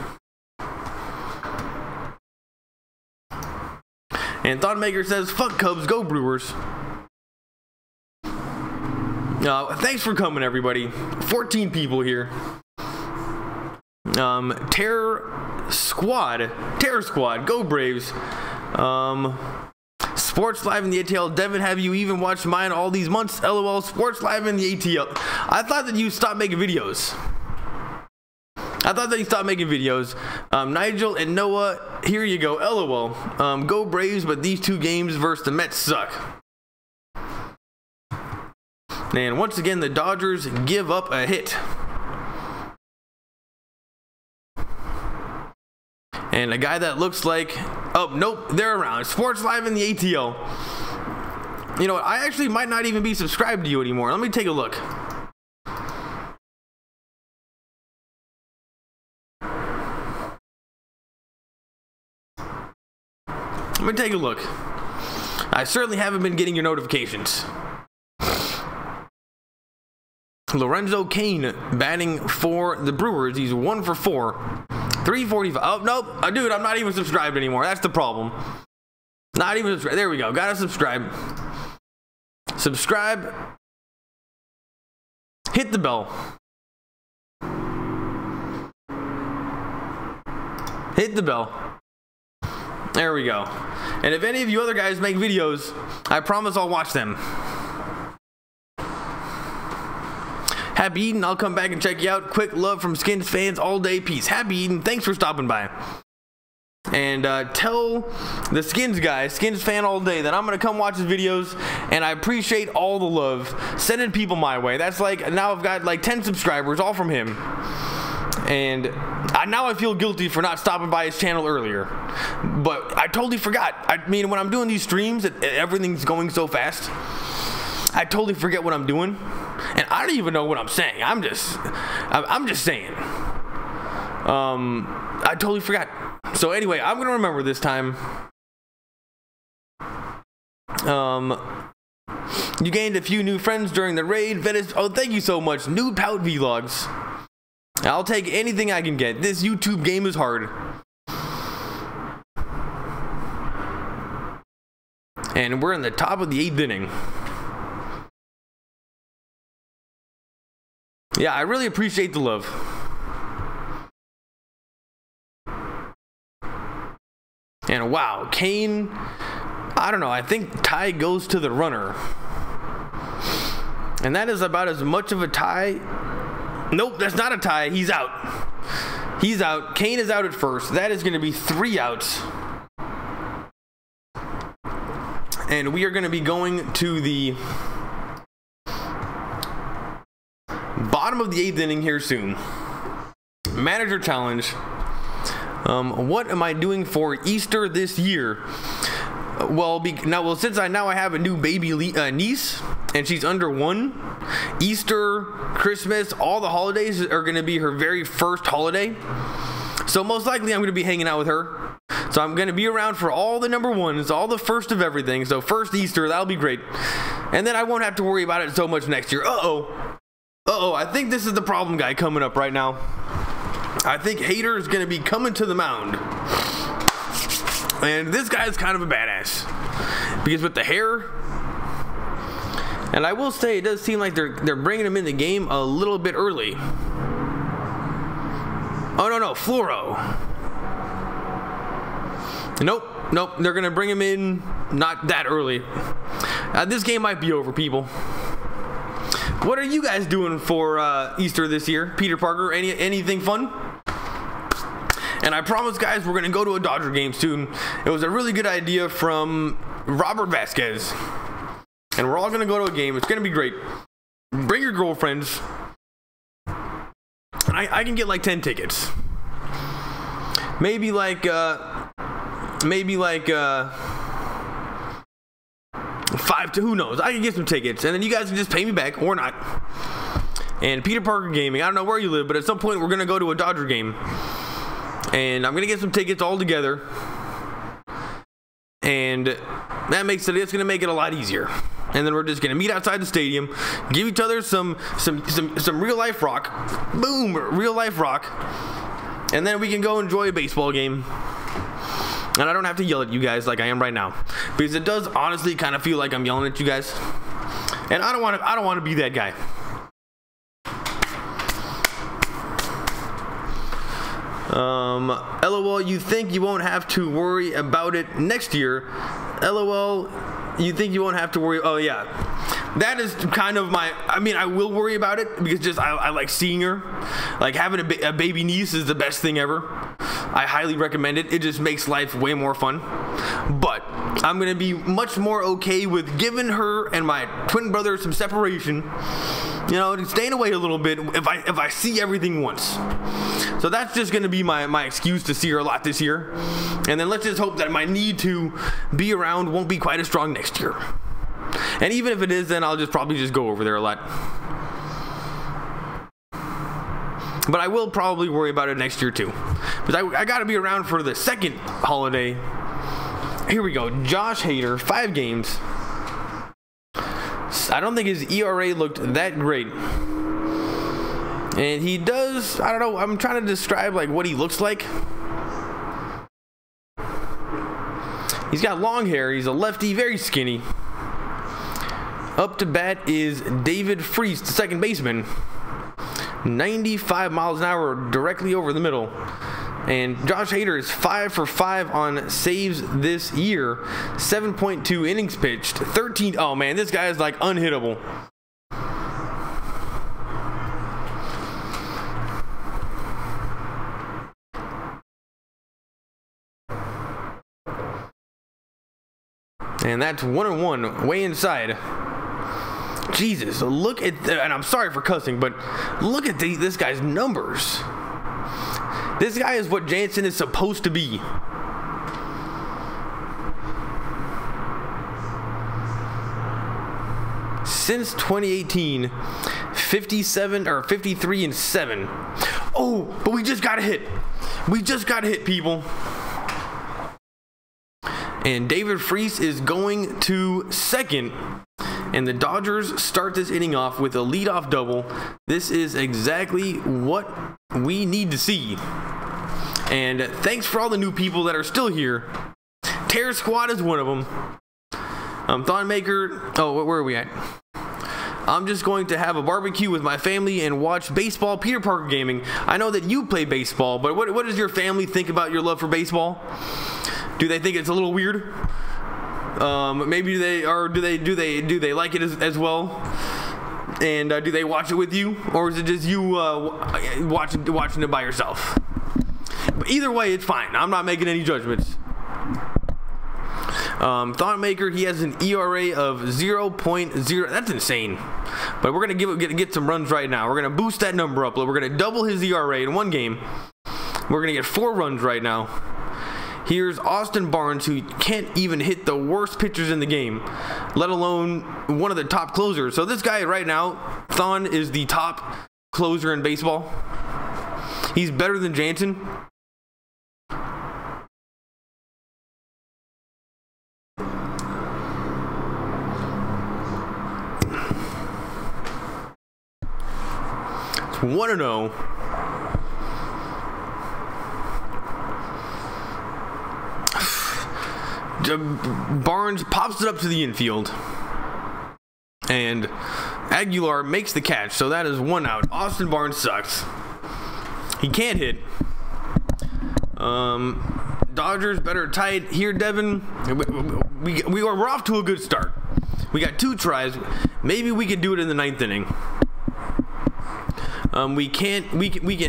And Thoughtmaker says, fuck Cubs, go Brewers. Thanks for coming, everybody. 14 people here. Terror Squad, go Braves. Sports Live in the ATL. Devin, have you even watched mine all these months? LOL. Sports Live in the ATL. I thought that you stopped making videos. Nigel and Noah, here you go. LOL. Go Braves, but these 2 games versus the Mets suck. And once again, the Dodgers give up a hit. And a guy that looks like, oh, nope, they're around. Sports Live in the ATL. You know what? I actually might not even be subscribed to you anymore. Let me take a look. I certainly haven't been getting your notifications. Lorenzo Cain batting for the Brewers. He's 1 for 4. 345. Oh, nope. Dude, I'm not even subscribed anymore. That's the problem. Not even subscribed. There we go. Gotta subscribe. Subscribe. Hit the bell. Hit the bell. There we go. And if any of you other guys make videos, I promise I'll watch them. Happy Eden, I'll come back and check you out. Quick love from Skins fans all day. Peace. Happy Eden, thanks for stopping by. And tell the Skins guy, Skins fan all day, that I'm going to come watch his videos, and I appreciate all the love. Sending people my way. That's like, now I've got like 10 subscribers, all from him. And now I feel guilty for not stopping by his channel earlier. But I totally forgot. I mean, when I'm doing these streams, everything's going so fast. I totally forget what I'm doing. And I don't even know what I'm saying. I'm just saying. I totally forgot. So anyway, I'm gonna remember this time. You gained a few new friends during the raid. Venice. Oh, thank you so much. Nude Pout Vlogs. I'll take anything I can get. This YouTube game is hard. And we're in the top of the 8th inning. Yeah, I really appreciate the love. And wow, Kane, I don't know, I think tie goes to the runner. And that is about as much of a tie. Nope, that's not a tie. He's out. He's out. Kane is out at first. That is going to be 3 outs. And we are going to be going to the bottom of the 8th inning here soon. Manager challenge. What am I doing for Easter this year? Well, since I have a new baby niece, and she's under 1, Easter, Christmas, all the holidays are going to be her very first holiday. So most likely I'm going to be hanging out with her. So I'm going to be around for all the number 1s, all the first of everything. So first Easter, that'll be great. And then I won't have to worry about it so much next year. Uh-oh, I think this is the problem guy coming up right now. I think Hater is going to be coming to the mound. And this guy is kind of a badass. Because with the hair, and I will say it does seem like they're bringing him in the game a little bit early. Oh, no, Fluoro. Nope, they're going to bring him in not that early. This game might be over, people. What are you guys doing for Easter this year? Peter Parker, anything fun? And I promise, guys, we're going to go to a Dodger game soon. It was a really good idea from Robert Vasquez. And we're all going to go to a game. It's going to be great. Bring your girlfriends. And I can get like 10 tickets. Maybe like 5 to, who knows? I can get some tickets. And then you guys can just pay me back or not. And Peter Parker Gaming, I don't know where you live, but at some point we're going to go to a Dodger game. And I'm going to get some tickets all together. And that makes it, it's going to make it a lot easier. And then we're just going to meet outside the stadium, give each other some real life rock. Boom, real life rock. And then we can go enjoy a baseball game. And I don't have to yell at you guys like I am right now, because it does honestly kind of feel like I'm yelling at you guys. And I don't want to be that guy. LOL, you think you won't have to worry about it next year. LOL, you think you won't have to worry. Oh yeah, that is kind of my, I mean, I will worry about it because just I like seeing her. Like having a baby niece is the best thing ever. I highly recommend it. It just makes life way more fun. But I'm gonna be much more okay with giving her and my twin brother some separation, you know, and staying away a little bit if I see everything once. So that's just gonna be my excuse to see her a lot this year. And then let's just hope that my need to be around won't be quite as strong next year. And even if it is, then I'll just probably just go over there a lot. But I will probably worry about it next year too, because I gotta be around for the second holiday. Here we go. Josh Hader, 5 games. I don't think his ERA looked that great. And he does, I don't know, I'm trying to describe like what he looks like. He's got long hair, he's a lefty, very skinny. Up to bat is David Freese, the second baseman. 95 miles an hour directly over the middle. And Josh Hader is 5 for 5 on saves this year. 7.2 innings pitched. 13. Oh man, this guy is like unhittable. And that's 1-1 way inside. Jesus, look at and I'm sorry for cussing, but look at this guy's numbers. This guy is what Jansen is supposed to be. Since 2018, 57 or 53 and 7. Oh, but we just got a hit. We just got a hit, people. And David Freese is going to second. And the Dodgers start this inning off with a leadoff double. This is exactly what we need to see. And thanks for all the new people that are still here. Terror Squad is one of them. Thonmaker. Oh, where are we at? I'm just going to have a barbecue with my family and watch baseball. Peter Parker Gaming. I know that you play baseball, but what does your family think about your love for baseball? Do they think it's a little weird? Maybe they are. Do they like it as well? And do they watch it with you, or is it just you watching it by yourself? Either way, it's fine. I'm not making any judgments. Thought he has an ERA of 0.0. That's insane. But we're gonna get some runs right now. We're gonna boost that number up. We're gonna double his ERA in one game. We're gonna get 4 runs right now. Here's Austin Barnes, who can't even hit the worst pitchers in the game, let alone one of the top closers. So this guy right now, Thon, is the top closer in baseball. He's better than Jansen. It's 1-0. Barnes pops it up to the infield, and Aguilar makes the catch, so that is 1 out. Austin Barnes sucks. He can't hit. Dodgers better tight here, Devin. We're off to a good start. We got 2 tries. Maybe we can do it in the 9th inning. We can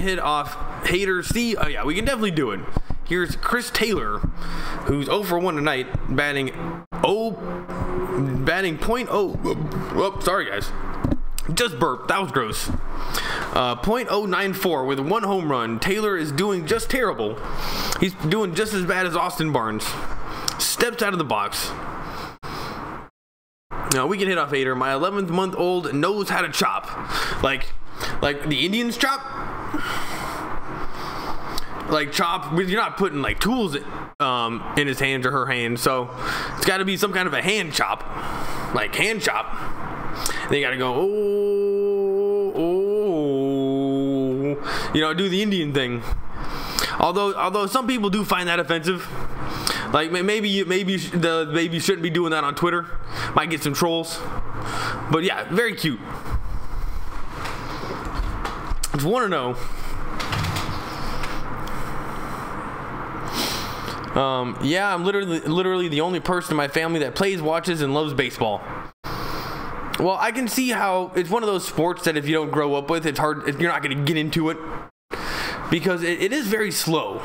hit off Hader C. Oh yeah, we can definitely do it. Here's Chris Taylor, who's 0 for 1 tonight, batting .0. Oh, sorry guys, just burped. That was gross. .094 with 1 home run. Taylor is doing just terrible. He's doing just as bad as Austin Barnes. Steps out of the box. Now we can hit off Hader. My 11-month-old knows how to chop, like the Indians chop. Like chop, you're not putting like tools in his hands or her hands, so it's got to be some kind of a hand chop, like hand chop. They got to go, do the Indian thing. Although some people do find that offensive. Like maybe shouldn't be doing that on Twitter. Might get some trolls. But yeah, very cute. It's 1-0. Yeah, I'm literally the only person in my family that plays, watches, and loves baseball. Well, I can see how it's one of those sports that if you don't grow up with, it's hard. You're not going to get into it because it is very slow.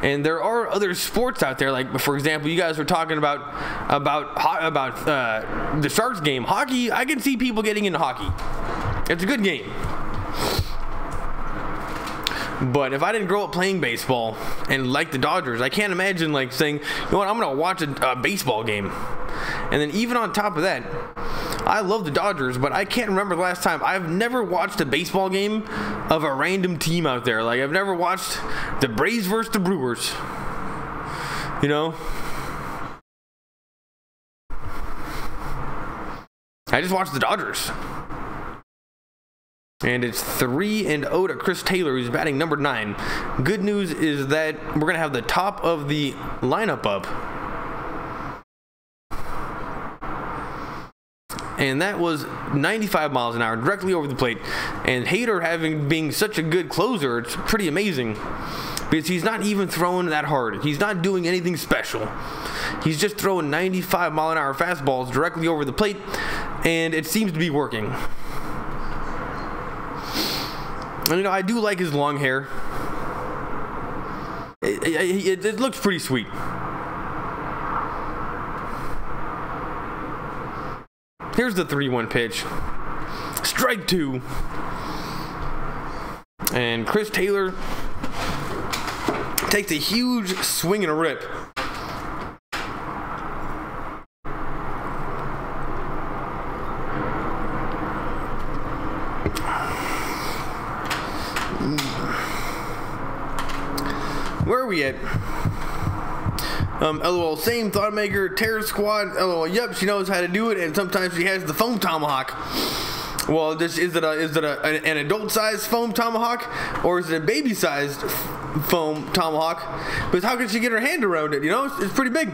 And there are other sports out there, like for example, you guys were talking about the Sharks game, hockey. I can see people getting into hockey. It's a good game. But if I didn't grow up playing baseball and like the Dodgers, I can't imagine like saying, you know what, I'm going to watch a baseball game. And then even on top of that, I love the Dodgers, but I can't remember the last time. I've never watched a baseball game of a random team out there. Like I've never watched the Braves versus the Brewers. You know? I just watched the Dodgers. And it's 3-0 to Chris Taylor, who's batting number 9. Good news is that we're going to have the top of the lineup up. And that was 95 miles an hour directly over the plate. And Hader being such a good closer, it's pretty amazing. Because he's not even throwing that hard. He's not doing anything special. He's just throwing 95 mile an hour fastballs directly over the plate. And it seems to be working. And I do like his long hair. It looks pretty sweet. Here's the 3-1 pitch. Strike 2. And Chris Taylor takes a huge swing and a rip. Where are we at? LOL, same thought maker, terror squad. LOL, yep, she knows how to do it, and sometimes she has the foam tomahawk. Well, is it an adult-sized foam tomahawk, or is it a baby-sized foam tomahawk? Because how can she get her hand around it? It's pretty big.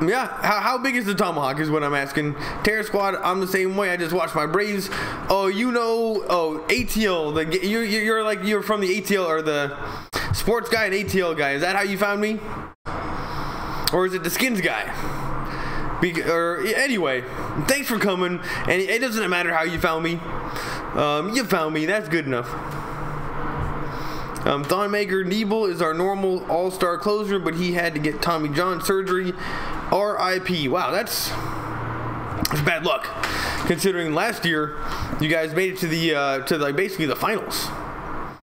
Yeah, how big is the tomahawk is what I'm asking. Terror Squad, I'm the same way. I just watched my Braves. Oh, ATL. You're from the ATL or the sports guy and ATL guy. Is that how you found me? Or is it the skins guy? Anyway, thanks for coming. And it doesn't matter how you found me. You found me. That's good enough. Thonmaker Nebel is our normal all-star closer, but he had to get Tommy John surgery. R.I.P. Wow, that's bad luck, considering last year you guys made it to the like basically the finals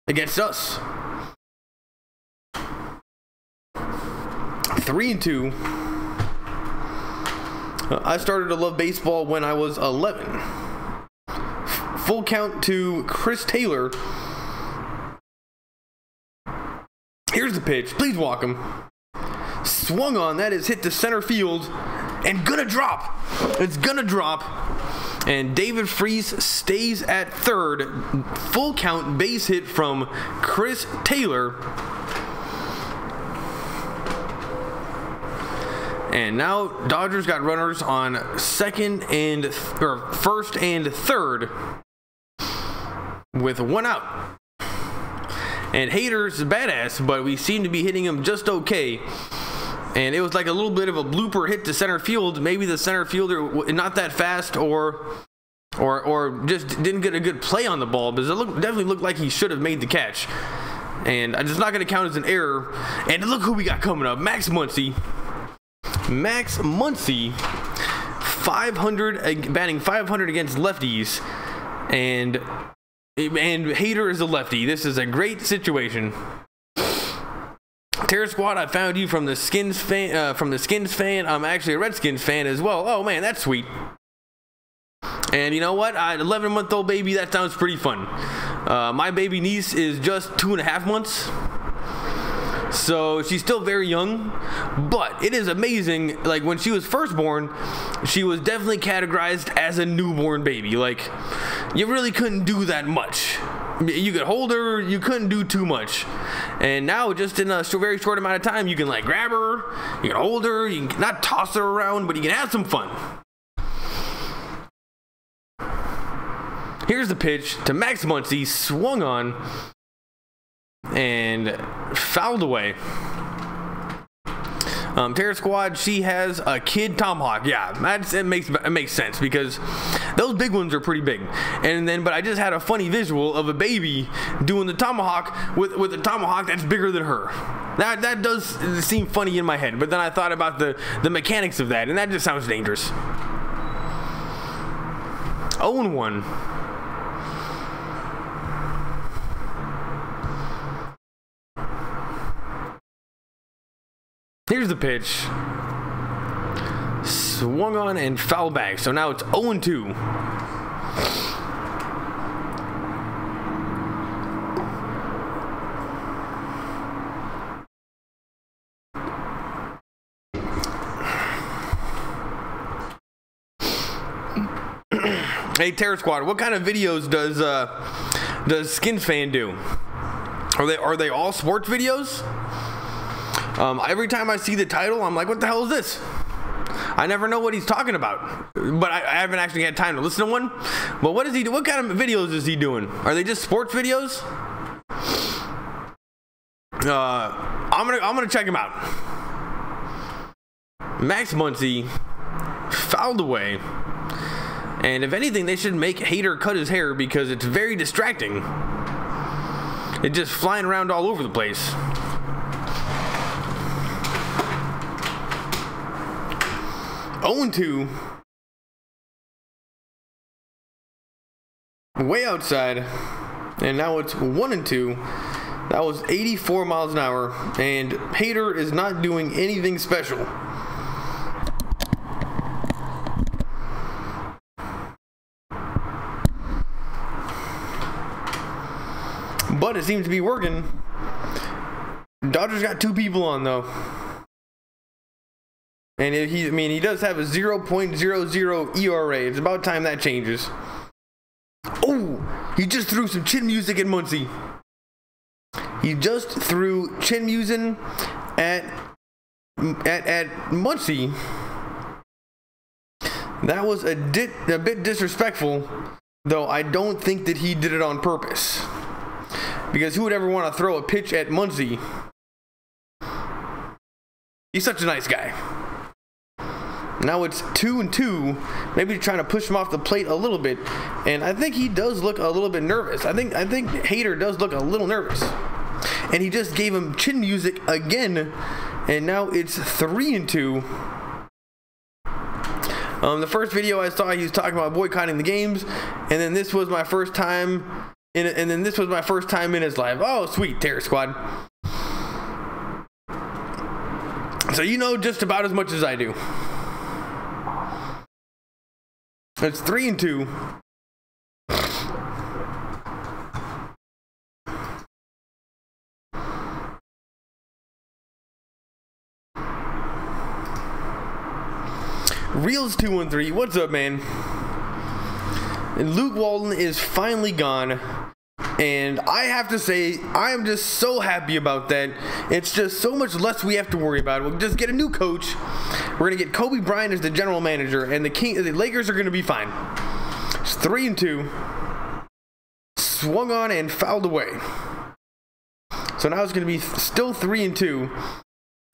against us. 3-2. I started to love baseball when I was 11. Full count to Chris Taylor. Here's the pitch. Please walk him. Swung on. That is hit to center field and gonna drop. It's gonna drop. And David Freese stays at third. Full count base hit from Chris Taylor. And now Dodgers got runners on first and third with one out. And Hader's badass, but we seem to be hitting him just okay. And it was like a little bit of a blooper hit to center field. Maybe the center fielder not that fast, or just didn't get a good play on the ball, because it definitely looked like he should have made the catch. And it's not going to count as an error. And look who we got coming up, Max Muncy. Max Muncy, 500, batting 500 against lefties, and Hader is a lefty. This is a great situation. Terror Squad, I found you from the Skins fan. I'm actually a Redskins fan as well. Oh man, that's sweet. And you know what? 11-month-old baby. That sounds pretty fun. My baby niece is just 2.5 months. So she's still very young, but it is amazing. Like when she was first born, she was definitely categorized as a newborn baby. Like you really couldn't do that much. You could hold her, you couldn't do too much. And now just in a very short amount of time, you can like grab her, you can hold her, you can not toss her around, but you can have some fun. Here's the pitch to Max Muncy, swung on and fouled away. Terror Squad, she has a kid tomahawk. Yeah, it makes sense, because those big ones are pretty big. But I just had a funny visual of a baby doing the tomahawk with a tomahawk that's bigger than her. That does seem funny in my head, but then I thought about the mechanics of that, and that just sounds dangerous. 0-1. Here's the pitch. Swung on and foul back. So now it's 0-2. Hey Terror Squad, what kind of videos does Skins Fan do? Are they all sports videos? Every time I see the title, I'm like, what the hell is this? I never know what he's talking about. But I haven't actually had time to listen to one. But what is he do? What kind of videos is he doing? Are they just sports videos? I'm gonna check him out. Max Muncy fouled away. And if anything, they should make Hader cut his hair, because it's very distracting. It's just flying around all over the place. 0-2. Way outside. And now it's 1-2. That was 84 miles an hour. And Hader is not doing anything special. But it seems to be working. Dodgers got 2 people on though. And he does have a 0.00 ERA. It's about time that changes. Oh, he just threw some chin music at Muncy. He just threw chin music at Muncy. That was a bit disrespectful, though I don't think that he did it on purpose. Because who would ever want to throw a pitch at Muncy? He's such a nice guy. Now it's 2-2, maybe trying to push him off the plate a little bit, and I think he does look a little bit nervous. I think Hader does look a little nervous. and he just gave him chin music again, and now it's 3-2. The first video I saw, he was talking about boycotting the games, and then this was my first time in his life. Oh, sweet, Terror Squad. So you know just about as much as I do. It's 3-2. Reels 213, what's up, man? And Luke Walton is finally gone, and I have to say, I am just so happy about that. It's just so much less we have to worry about. We'll just get a new coach. We're gonna get Kobe Bryant as the general manager, and the Lakers are gonna be fine. It's 3-2. Swung on and fouled away. So now it's gonna be still 3-2.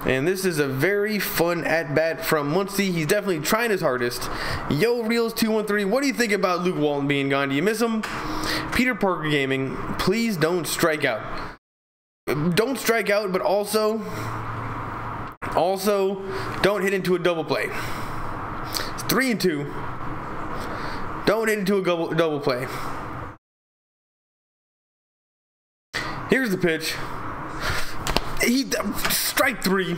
And this is a very fun at-bat from Muncie. He's definitely trying his hardest. Yo, Reels 213, what do you think about Luke Walton being gone? Do you miss him? Peter Parker Gaming, please don't strike out. Don't strike out, but also don't hit into a double play. It's 3-2. Don't hit into a double play. Here's the pitch. Strike three.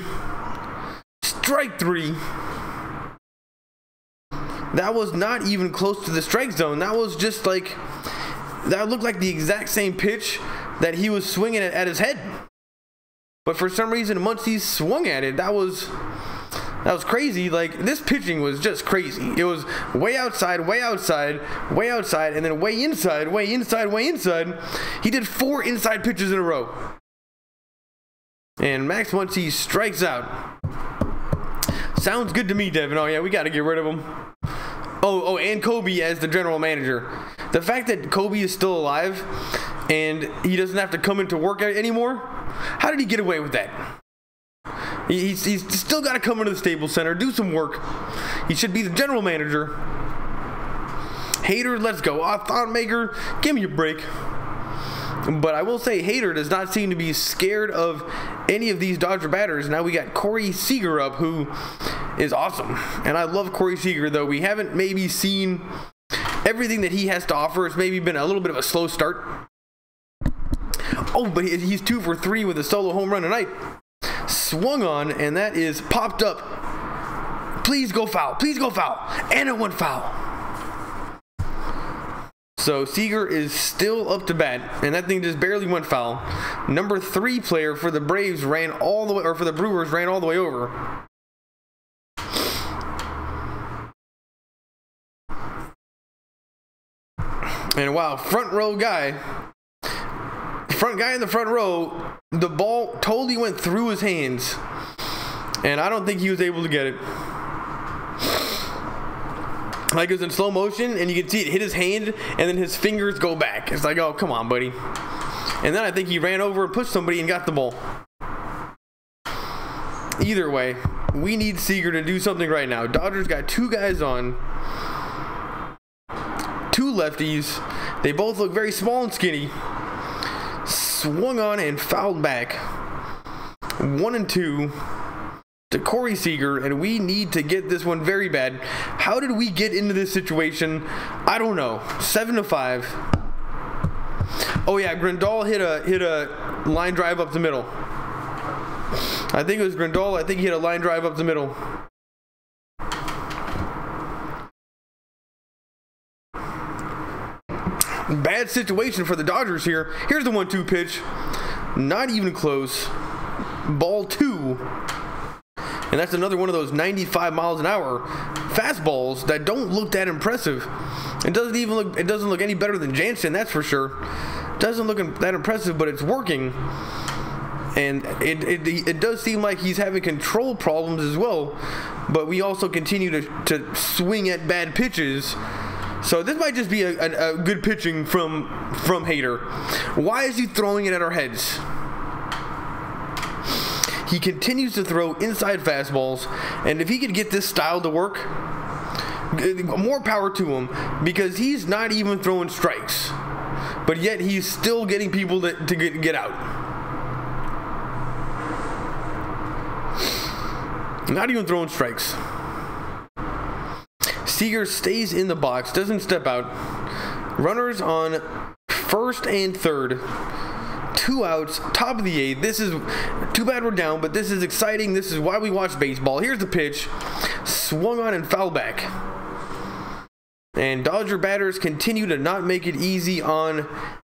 That was not even close to the strike zone. That was just like, that looked like the exact same pitch that he was swinging at his head. But for some reason, Muncie swung at it. That was crazy. Like, this pitching was just crazy. It was way outside, and then way inside. He did 4 inside pitches in a row. And Max Muncie strikes out. Sounds good to me, Devin. Oh, yeah, we got to get rid of him. Oh, and Kobe as the general manager. The fact that Kobe is still alive and he doesn't have to come into work anymore, how did he get away with that? He's still got to come into the Staples Center, do some work. He should be the general manager. Hater, let's go. Thought Maker, give me a break. But I will say, Hater does not seem to be scared of any of these Dodger batters. Now we got Corey Seager up, who is awesome. And I love Corey Seager, though we haven't maybe seen everything that he has to offer. It's maybe been a little bit of a slow start. Oh, but he's 2 for 3 with a solo home run tonight. Swung on, and that is popped up. Please go foul. And it went foul. So Seager is still up to bat, and that thing just barely went foul. Number 3 player for the Braves ran all the way, or for the Brewers ran all the way over. And wow, front guy in the front row, the ball totally went through his hands, and I don't think he was able to get it. Like, it was in slow motion, and you can see it hit his hand, and then his fingers go back. It's like, oh, come on, buddy. And then I think he ran over and pushed somebody and got the ball. Either way, we need Seager to do something right now. Dodgers got 2 guys on. 2 lefties. They both look very small and skinny. Swung on and fouled back. 1-2. To Corey Seager, and we need to get this one very bad. How did we get into this situation? I don't know. 7-5. Oh yeah, Grandal hit a line drive up the middle. I think it was Grandal. I think he hit a line drive up the middle. Bad situation for the Dodgers here. Here's the 1-2 pitch. Not even close. Ball 2. And that's another one of those 95 miles an hour fastballs that don't look that impressive. It doesn't look any better than Jansen, that's for sure. Doesn't look that impressive, but it's working. And it does seem like he's having control problems as well. But we also continue to swing at bad pitches. So this might just be a good pitching from Hader. Why is he throwing it at our heads? He continues to throw inside fastballs, and if he could get this style to work, more power to him, because he's not even throwing strikes, but yet he's still getting people to get out. Not even throwing strikes. Seager stays in the box, doesn't step out. Runners on first and third. 2 outs, top of the 8th. This is too bad we're down, but this is exciting. This is why we watch baseball. Here's the pitch. Swung on and foul back. And Dodger batters continue to not make it easy on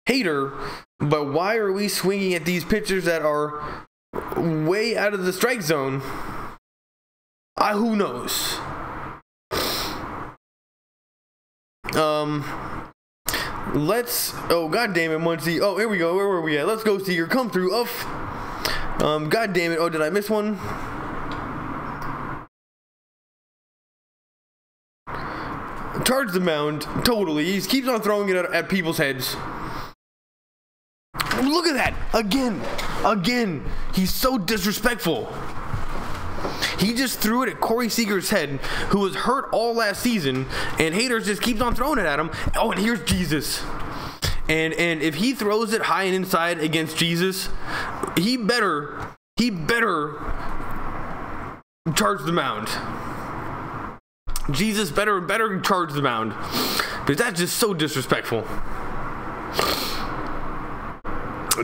Hader. But why are we swinging at these pitchers that are way out of the strike zone? Who knows? Oh, god damn it, Muncie. Oh, here we go. Where were we at? Let's go, Seager. Come through. God damn it. Oh, did I miss one? Charge the mound. Totally. He keeps on throwing it at people's heads. Look at that. Again. He's so disrespectful. He just threw it at Corey Seager's head, who was hurt all last season, and Hader just keeps on throwing it at him. Oh, and here's Jesus. And if he throws it high and inside against Jesus, he better charge the mound. Jesus better charge the mound, because that's just so disrespectful.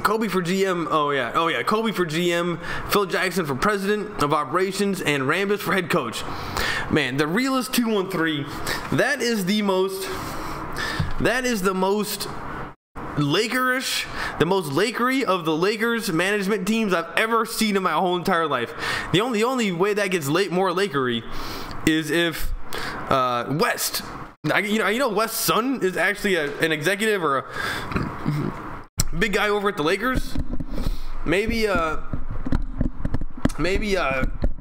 Kobe for GM. Oh yeah. Kobe for GM. Phil Jackson for president of operations, and Rambis for head coach. Man, the realest 213. That is the most Lakerish, the most Lakery of the Lakers management teams I've ever seen in my whole entire life. The only way that gets more Lakery is if West. You know West's son is actually an executive or a big guy over at the Lakers.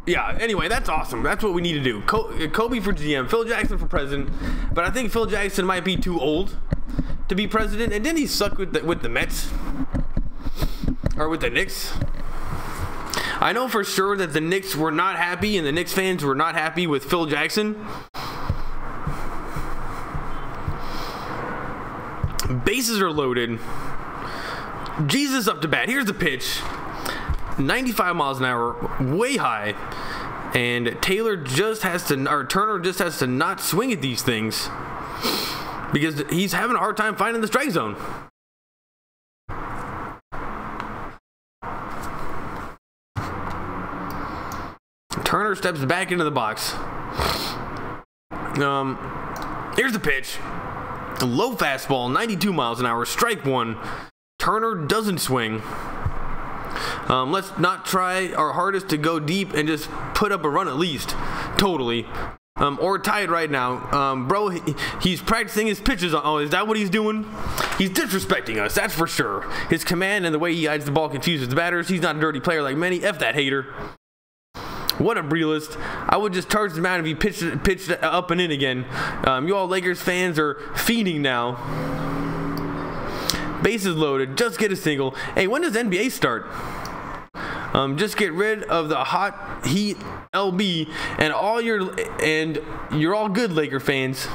Yeah, anyway, that's awesome. That's what we need to do. Kobe for GM, Phil Jackson for president. But I think Phil Jackson might be too old to be president. And didn't he suck with the Mets? Or with the Knicks? I know for sure that the Knicks were not happy, and the Knicks fans were not happy with Phil Jackson. Bases are loaded. Jesus up to bat. Here's the pitch. 95 miles an hour, way high. And Turner just has to not swing at these things, because he's having a hard time finding the strike zone. Turner steps back into the box. Here's the pitch. A low fastball, 92 miles an hour, strike one. Turner doesn't swing. Let's not try our hardest to go deep and just put up a run at least. Totally. Or tie it right now. Bro, he's practicing his pitches. Oh, is that what he's doing? He's disrespecting us, that's for sure. His command and the way he hides the ball confuses the batters. He's not a dirty player like many. F that Hater. What a realist. I would just charge the mound if he pitched up and in again. You all Lakers fans are fiending now. Bases loaded. Just get a single. Hey, when does NBA start? Just get rid of the hot heat LB and you're all good, Laker fans.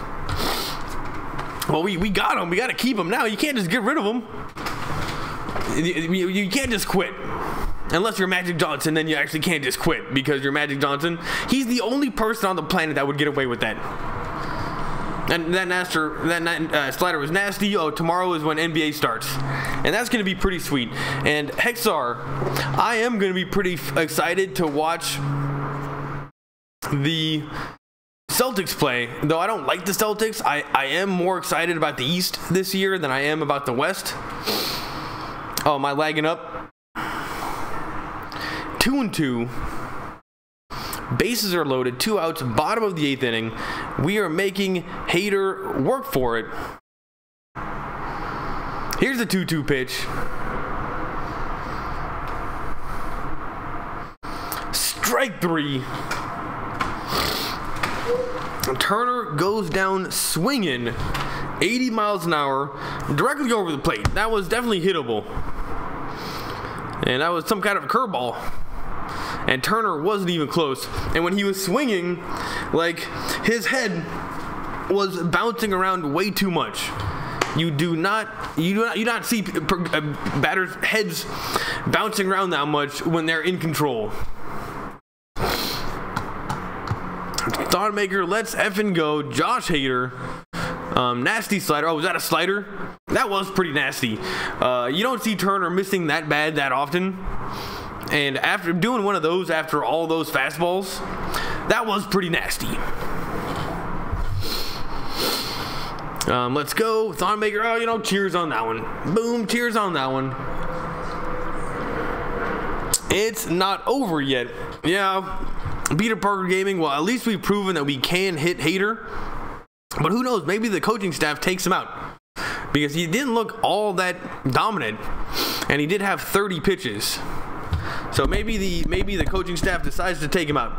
Well, we got him. We got to keep him now. You can't just get rid of him. You can't just quit. Unless you're Magic Johnson, then you actually can't just quit because you're Magic Johnson. He's the only person on the planet that would get away with that. And that slider was nasty. Oh, tomorrow is when NBA starts. And that's going to be pretty sweet. And Hexar, I am going to be pretty excited to watch the Celtics play. Though I don't like the Celtics, I am more excited about the East this year than I am about the West. Oh, am I lagging up? 2-2. Bases are loaded, 2 outs, bottom of the 8th inning. We are making Hader work for it. Here's the 2-2 pitch. Strike 3. Turner goes down swinging, 80 miles an hour, directly over the plate. That was definitely hittable. And that was some kind of a curveball. And Turner wasn't even close. And when he was swinging, like, his head was bouncing around way too much. You do not see batters' heads bouncing around that much when they're in control. Thonmaker, let's effing go. Josh Hader. Nasty slider. Oh, was that a slider? That was pretty nasty. You don't see Turner missing that bad that often. And after doing one of those after all those fastballs, that was pretty nasty. Let's go. Thonmaker. Oh, you know, cheers on that one. Boom, cheers on that one. It's not over yet. Yeah, Peter Parker Gaming, well, at least we've proven that we can hit Hader. But who knows, maybe the coaching staff takes him out. Because he didn't look all that dominant. And he did have 30 pitches. So maybe the coaching staff decides to take him out.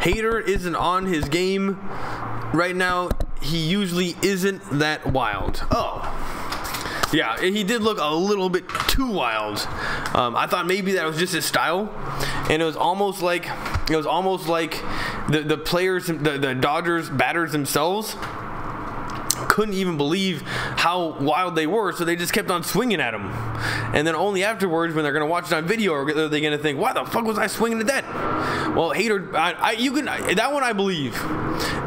Hader isn't on his game right now. He usually isn't that wild. Oh. Yeah, he did look a little bit too wild. I thought maybe that was just his style, and it was almost like the players, the Dodgers batters themselves couldn't even believe how wild they were, so they just kept on swinging at him. And then only afterwards, when they're going to watch it on video, are they going to think, why the fuck was I swinging at that? Well, Hader, that one I believe,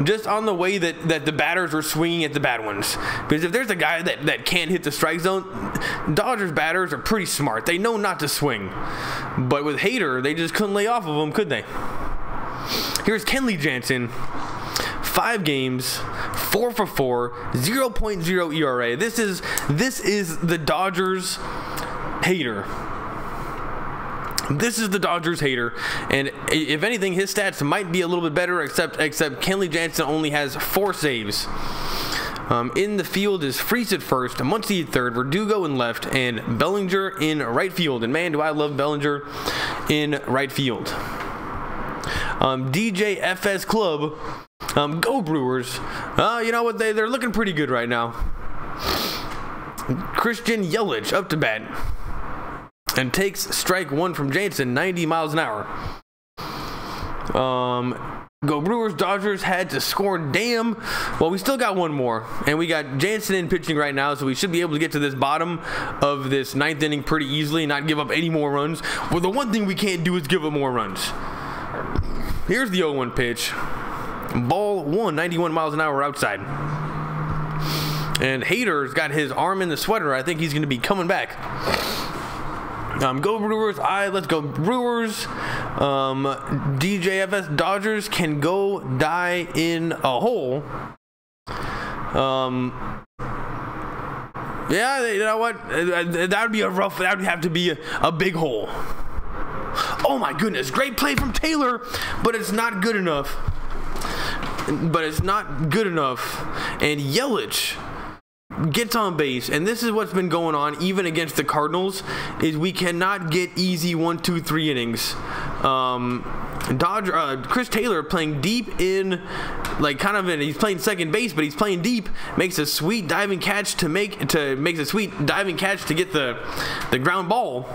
just on the way that the batters were swinging at the bad ones. Because if there's a guy that can't hit the strike zone, Dodgers batters are pretty smart. They know not to swing. But with Hader, they just couldn't lay off of him, could they? Here's Kenley Jansen. 5 games, 4 for 4, 0.0 ERA. This is the Dodgers Hader. This is the Dodgers Hader, and if anything, his stats might be a little bit better. Except Kenley Jansen only has 4 saves. In the field is Freese at first, Muncy at third, Verdugo in left, and Bellinger in right field. And man, do I love Bellinger in right field. DJFS Club. Go Brewers. You know what? They're looking pretty good right now. Christian Yelich up to bat. And takes strike 1 from Jansen, 90 miles an hour. Go Brewers. Dodgers had to score. Damn. Well, we still got one more. And we got Jansen in pitching right now, so we should be able to get to this bottom of this 9th inning pretty easily, not give up any more runs. Well, the one thing we can't do is give up more runs. Here's the 0-1 pitch. Ball 1, 91 miles an hour outside. And Hader's got his arm in the sweater. I think he's going to be coming back. Go Brewers. Let's go Brewers. DJFS Dodgers can go die in a hole. Yeah, you know what? That would be that would have to be a big hole. Oh my goodness. Great play from Taylor, but it's not good enough. And Yelich gets on base, and this is what's been going on even against the Cardinals, is we cannot get easy 1, 2, 3 innings. Chris Taylor playing deep in, he's playing second base, but he's playing deep, makes a sweet diving catch to get the ground ball.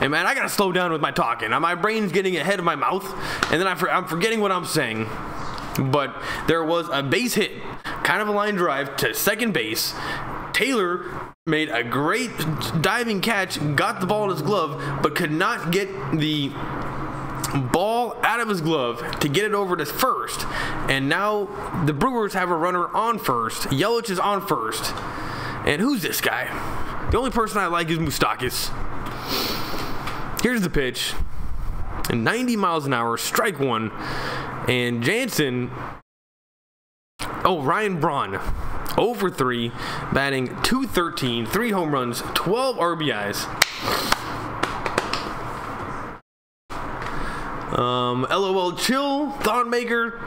And man, I gotta slow down with my talking. My brain's getting ahead of my mouth, and then I'm forgetting what I'm saying. But there was a base hit, kind of a line drive to second base. Taylor made a great diving catch, got the ball in his glove, but could not get the ball out of his glove to get it over to first. And now the Brewers have a runner on first. Yelich is on first. And who's this guy? The only person I like is Moustakas. Here's the pitch. 90 miles an hour, strike 1. And Jansen, Ryan Braun, 0 for 3, batting .213, 3 home runs, 12 RBIs. LOL chill, Thonmaker,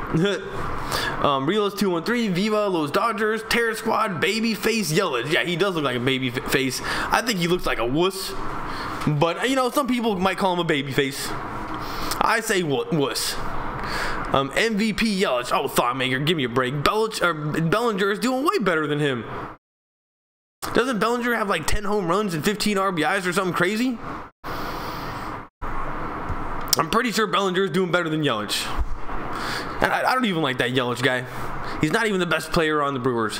Relos 213, Viva Los Dodgers, Terror Squad, Babyface Yelich. Yeah, he does look like a baby face. I think he looks like a wuss. But, you know, some people might call him a babyface. I say wuss. MVP Yelich. Oh, Thonmaker, give me a break. Bellinger is doing way better than him. Doesn't Bellinger have like 10 home runs and 15 RBIs or something crazy? I'm pretty sure Bellinger is doing better than Yelich. And I don't even like that Yelich guy. He's not even the best player on the Brewers.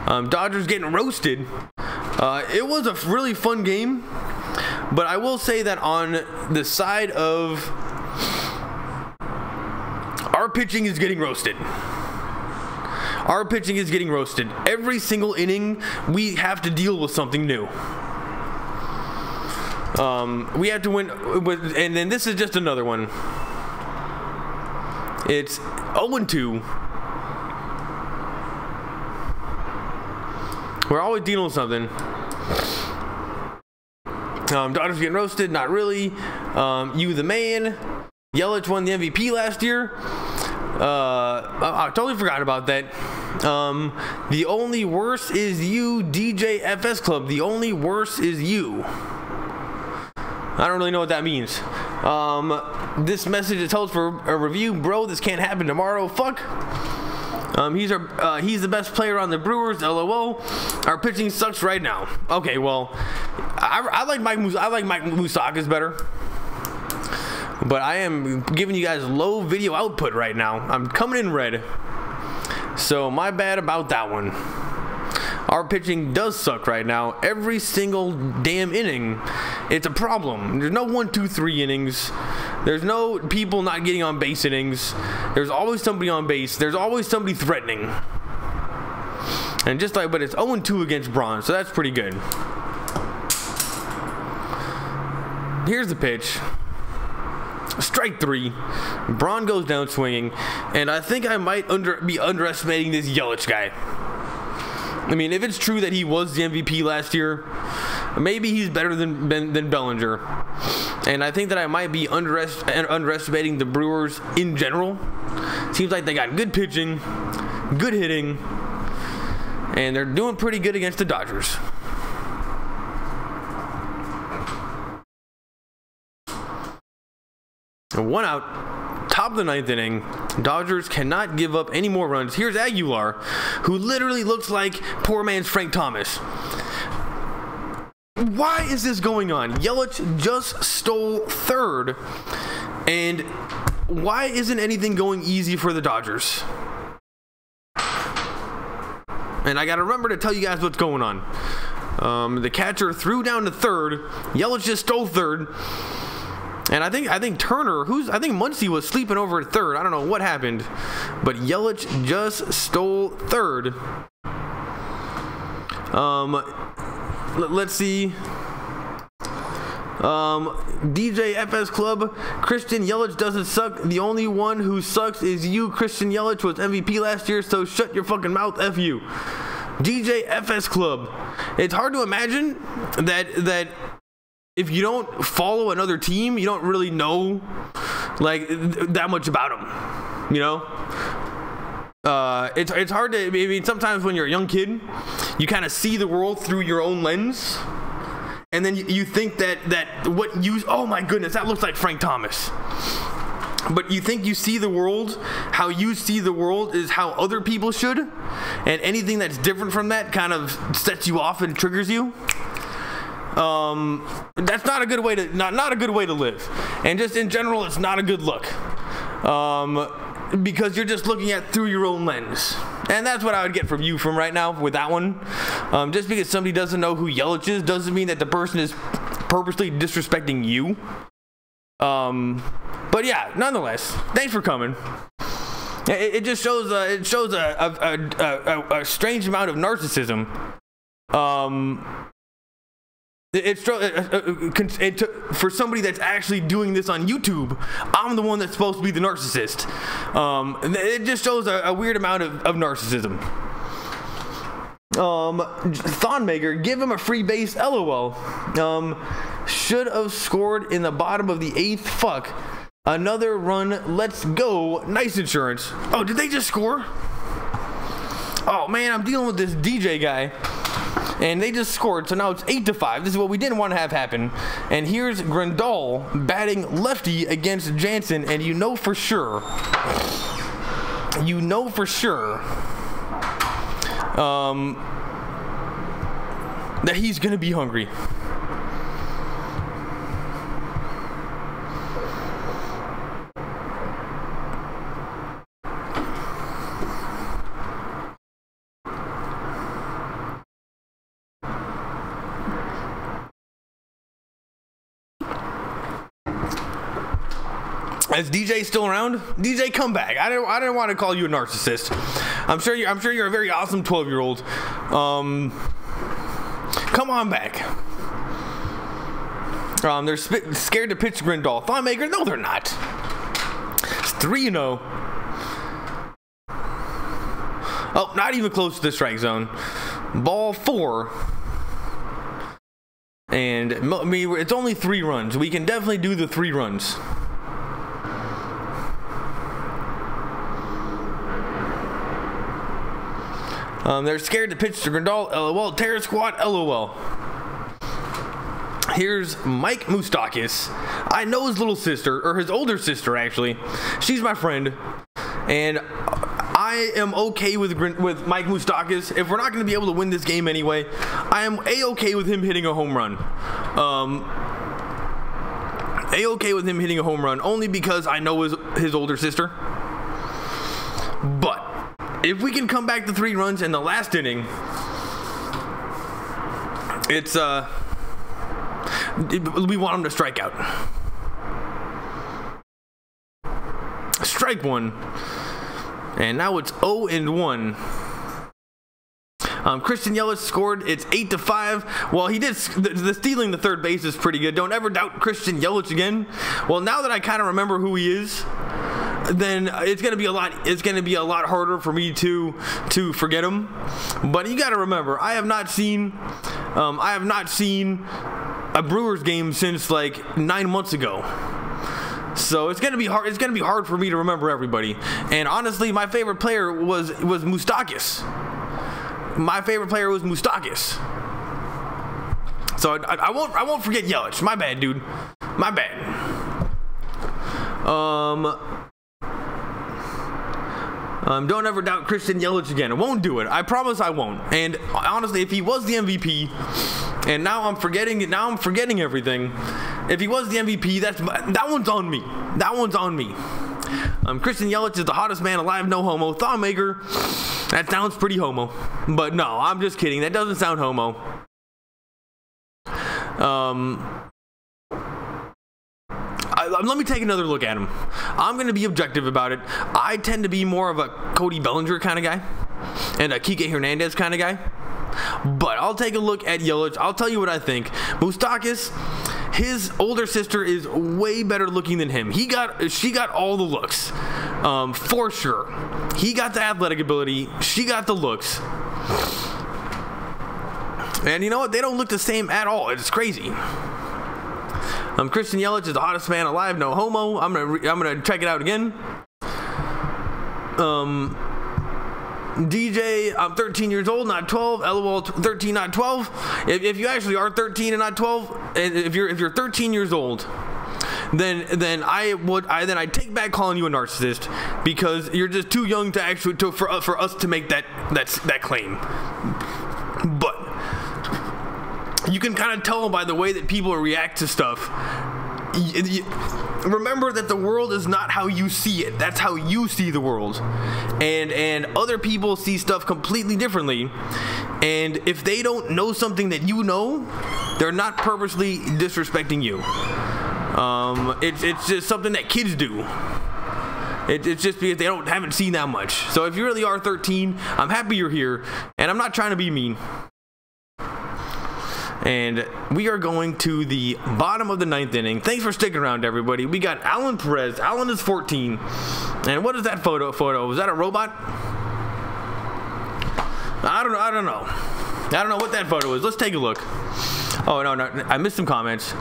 Dodgers getting roasted. It was a really fun game. But I will say that on the side of our pitching is getting roasted. Our pitching is getting roasted. Every single inning, we have to deal with something new. We have to win, and then this is just another one. It's 0-2. We're always dealing with something. Dodgers getting roasted, not really. You the man. Yelich won the MVP last year. I totally forgot about that. The only worse is you, DJ FS Club. The only worse is you. I don't really know what that means. This message is held for a review, bro. This can't happen tomorrow. Fuck. He's the best player on the Brewers. LOL. Our pitching sucks right now. Okay, well, I like Mike Moustakas better. But I am giving you guys low video output right now. I'm coming in red. So my bad about that one. Our pitching does suck right now. Every single damn inning, it's a problem. There's no 1, 2, 3 innings. There's no people not getting on base innings. There's always somebody on base. There's always somebody threatening. And just like, but it's 0-2 against Braun, so that's pretty good. Here's the pitch. Strike 3. Braun goes down swinging, and I think I might be underestimating this Yelich guy. I mean, if it's true that he was the MVP last year, maybe he's better than Bellinger. And I think that I might be underestimating the Brewers in general. Seems like they got good pitching, good hitting, and they're doing pretty good against the Dodgers. One out, top of the 9th inning. Dodgers cannot give up any more runs. Here's Aguilar, who literally looks like poor man's Frank Thomas. Why is this going on? Yelich just stole 3rd, and why isn't anything going easy for the Dodgers? And I gotta remember to tell you guys what's going on. The catcher threw down to 3rd. Yelich just stole 3rd. And I think Turner, I think Muncy was sleeping over at 3rd. I don't know what happened, but Yelich just stole 3rd. Let's see. DJ FS Club, Christian Yelich doesn't suck. The only one who sucks is you. Christian Yelich was MVP last year, so shut your fucking mouth, F you. DJ FS Club. It's hard to imagine that if you don't follow another team, you don't really know like that much about them, you know. It's hard to. I mean, sometimes when you're a young kid, you kind of see the world through your own lens, and then you think that what you, oh my goodness, that looks like Frank Thomas. But you think you see the world, how you see the world is how other people should, and anything that's different from that kind of sets you off and triggers you. That's not a good way to not a good way to live, and just in general, it's not a good look, because you're just looking at through your own lens, and that's what I would get from you from right now with that one. Just because somebody doesn't know who Yelich is doesn't mean that the person is purposely disrespecting you. But yeah, nonetheless, thanks for coming. It just shows a strange amount of narcissism. For somebody that's actually doing this on YouTube, I'm the one that's supposed to be the narcissist. It just shows a weird amount of narcissism. Thonmaker, give him a free base, LOL. Should have scored in the bottom of the 8th. Fuck. Another run. Let's go. Nice insurance. Oh, did they just score? Oh man, I'm dealing with this DJ guy. And they just scored, so now it's 8-5. This is what we didn't want to have happen. And here's Grandal batting lefty against Jansen, and you know for sure that he's gonna be hungry. Is DJ still around? DJ, come back. I didn't want to call you a narcissist. I'm sure you're a very awesome 12-year-old. Come on back. They're scared to pitch Grindal. Thonmaker? No, they're not. It's 3-0. Oh, not even close to the strike zone. Ball 4. And it's only 3 runs. We can definitely do the 3 runs. They're scared to pitch to Grindal. LOL. Terror Squad. LOL. Here's Mike Moustakis. I know his little sister, or his older sister actually. She's my friend, and I am okay with Mike Moustakis. If we're not going to be able to win this game anyway, I am A-okay with him hitting a home run. A-okay with him hitting a home run only because I know his older sister. But if we can come back to 3 runs in the last inning, it's we want him to strike out. Strike 1. And now it's 0-1. Christian Yelich scored. It's 8-5. Well, he did the stealing the third base is pretty good. Don't ever doubt Christian Yelich again. Well, now that I kind of remember who he is, then it's gonna be a lot harder for me to forget him. But you got to remember, I have not seen a Brewers game since like 9 months ago. So it's gonna be hard. It's gonna be hard for me to remember everybody. And honestly, my favorite player was Moustakis. My favorite player was Moustakis. So I won't forget Yelich. My bad, dude. My bad. Don't ever doubt Christian Yelich again. I won't do it. I promise I won't. And honestly, if he was the MVP, and now I'm forgetting everything. If he was the MVP, that one's on me. That one's on me. Christian Yelich is the hottest man alive, no homo. Thonmaker, that sounds pretty homo. But no, I'm just kidding. That doesn't sound homo. Let me take another look at him. I'm going to be objective about it. I tend to be more of a Cody Bellinger kind of guy and a Kike Hernandez kind of guy. But I'll take a look at Yelich. I'll tell you what I think. Moustakis, his older sister is way better looking than him. She got all the looks, for sure. He got the athletic ability. She got the looks. And you know what? They don't look the same at all. It's crazy. Christian Yelich is the hottest man alive, no homo. I'm gonna check it out again. DJ, I'm 13 years old, not 12. LOL, 13, not 12. If you actually are 13 and not 12, if you're 13 years old, then I take back calling you a narcissist, because you're just too young to for us to make that claim. But you can kind of tell by the way that people react to stuff. Remember that the world is not how you see it. That's how you see the world. And other people see stuff completely differently. And if they don't know something that you know, they're not purposely disrespecting you. It's just something that kids do. It's just because they haven't seen that much. So if you really are 13, I'm happy you're here. And I'm not trying to be mean. And we are going to the bottom of the 9th inning. Thanks for sticking around, everybody. We got Alan Perez. Alan is 14. And what is that photo? Was that a robot? I don't know. I don't know what that photo is. Let's take a look. Oh, no. I missed some comments.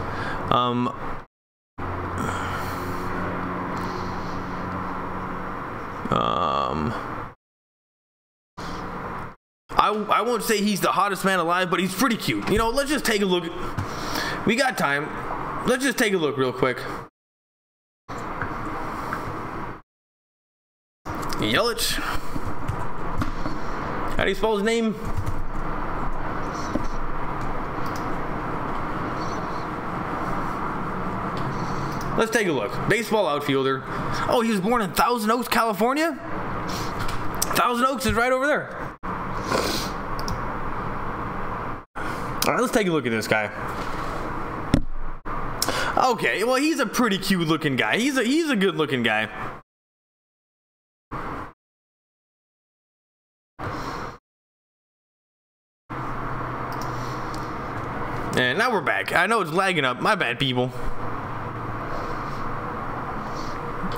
I won't say he's the hottest man alive, but he's pretty cute. You know, let's just take a look. We got time. Let's just take a look real quick. Yelich. How do you spell his name? Let's take a look. Baseball outfielder. Oh, he was born in Thousand Oaks, California? Thousand Oaks is right over there. All right, let's take a look at this guy. Okay, well, he's a pretty cute looking guy. He's a good looking guy. And now we're back. I know it's lagging up. My bad, people.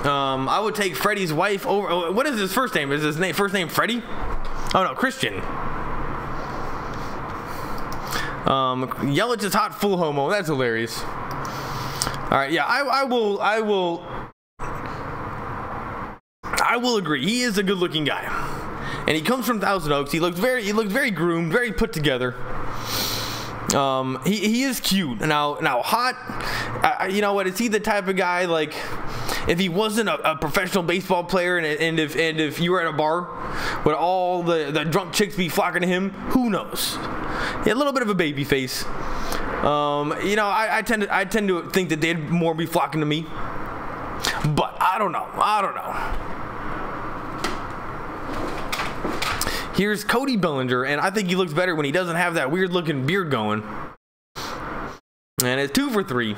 I would take Freddie's wife over. What is his first name? Is his first name Freddie? Oh no, Christian. Yelich is hot, full homo. That's hilarious. All right, yeah, I will agree. He is a good-looking guy, and he comes from Thousand Oaks. He looks very groomed, very put together. He is cute. Now hot. You know what? Is he the type of guy, like, if he wasn't a professional baseball player and if you were at a bar, would all the drunk chicks be flocking to him? Who knows? Yeah, a little bit of a baby face. You know, I tend to think that they'd more be flocking to me, but I don't know. Here's Cody Bellinger, and I think he looks better when he doesn't have that weird looking beard going. And it's 2 for 3.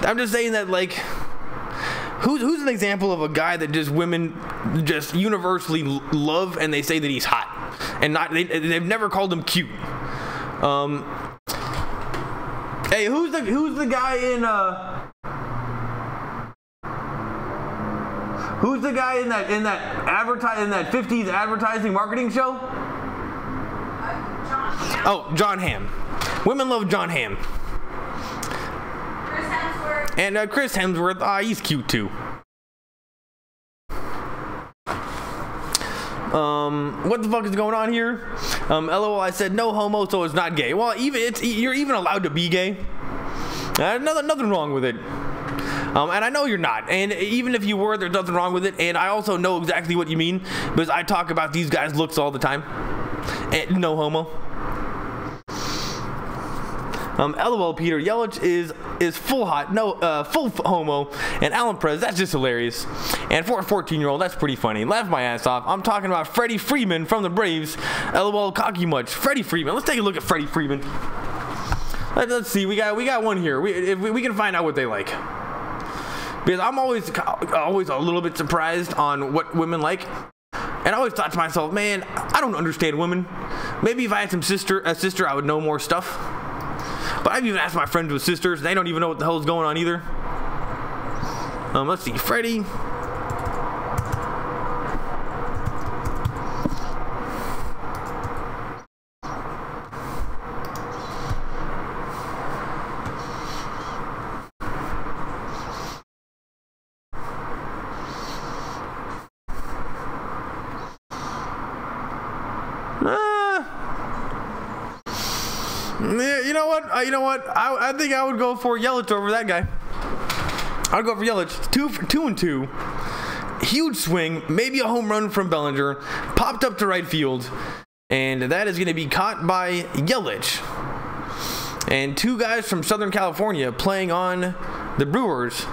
I'm just saying that, like, who's an example of a guy that just women just universally love, and they say that he's hot, and they've never called him cute. Hey, who's the guy in who's the guy in that 50s advertising marketing show? John Hamm. Oh, John Hamm. Women love John Hamm. Chris Hemsworth. And Chris Hemsworth, he's cute too. What the fuck is going on here? LOL, I said no homo, so it's not gay. Well, you're even allowed to be gay. Nothing wrong with it. And I know you're not. And even if you were, there's nothing wrong with it. And I also know exactly what you mean, because I talk about these guys' looks all the time. And no homo. LOL, Peter. Yelich is full hot, full homo, and Alan Perez, that's just hilarious. And for a 14-year-old, that's pretty funny. Laugh my ass off. I'm talking about Freddie Freeman from the Braves. LOL, cocky much. Freddie Freeman. Let's take a look at Freddie Freeman. Let's see. We got one here. We can find out what they like. Because I'm always a little bit surprised on what women like. And I always thought to myself, man, I don't understand women. Maybe if I had a sister, I would know more stuff. But I've even asked my friends with sisters, they don't even know what the hell is going on either. Let's see, Freddie. You know what? I think I would go for Yelich over that guy. I'd go for Yelich. 2 and 2. Huge swing, maybe a home run from Bellinger, popped up to right field, and that is going to be caught by Yelich. And 2 guys from Southern California playing on the Brewers.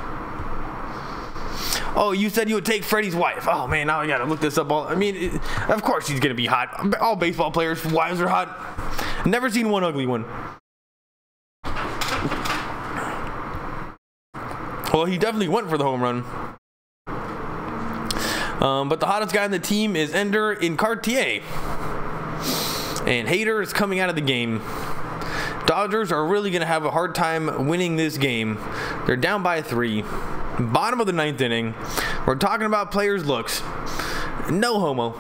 Oh, you said you would take Freddie's wife. Oh man, now I gotta look this up. Of course she's gonna be hot. All baseball players' wives are hot. Never seen one ugly one. Well, he definitely went for the home run. But the hottest guy on the team is Ender Cartier. And Hader is coming out of the game. Dodgers are really going to have a hard time winning this game. They're down by 3. Bottom of the 9th inning. We're talking about players' looks. No homo.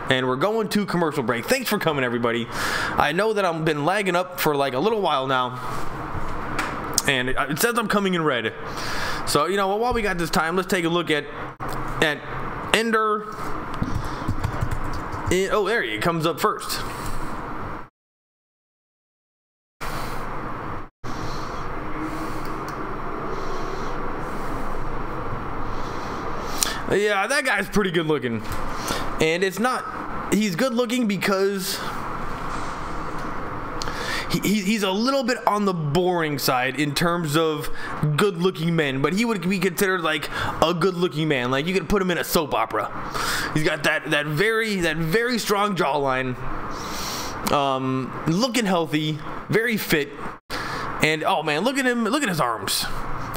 And we're going to commercial break. Thanks for coming, everybody. I know that I've been lagging up for like a little while now. And it says I'm coming in red. So, you know, well, while we got this time, let's take a look at Ender. Oh, there he comes up first. Yeah, that guy's pretty good looking. And he's good looking because he's a little bit on the boring side in terms of good looking men, but he would be considered like a good looking man. Like you could put him in a soap opera. He's got that very strong jawline, looking healthy, very fit. And oh man, look at him! Look at his arms.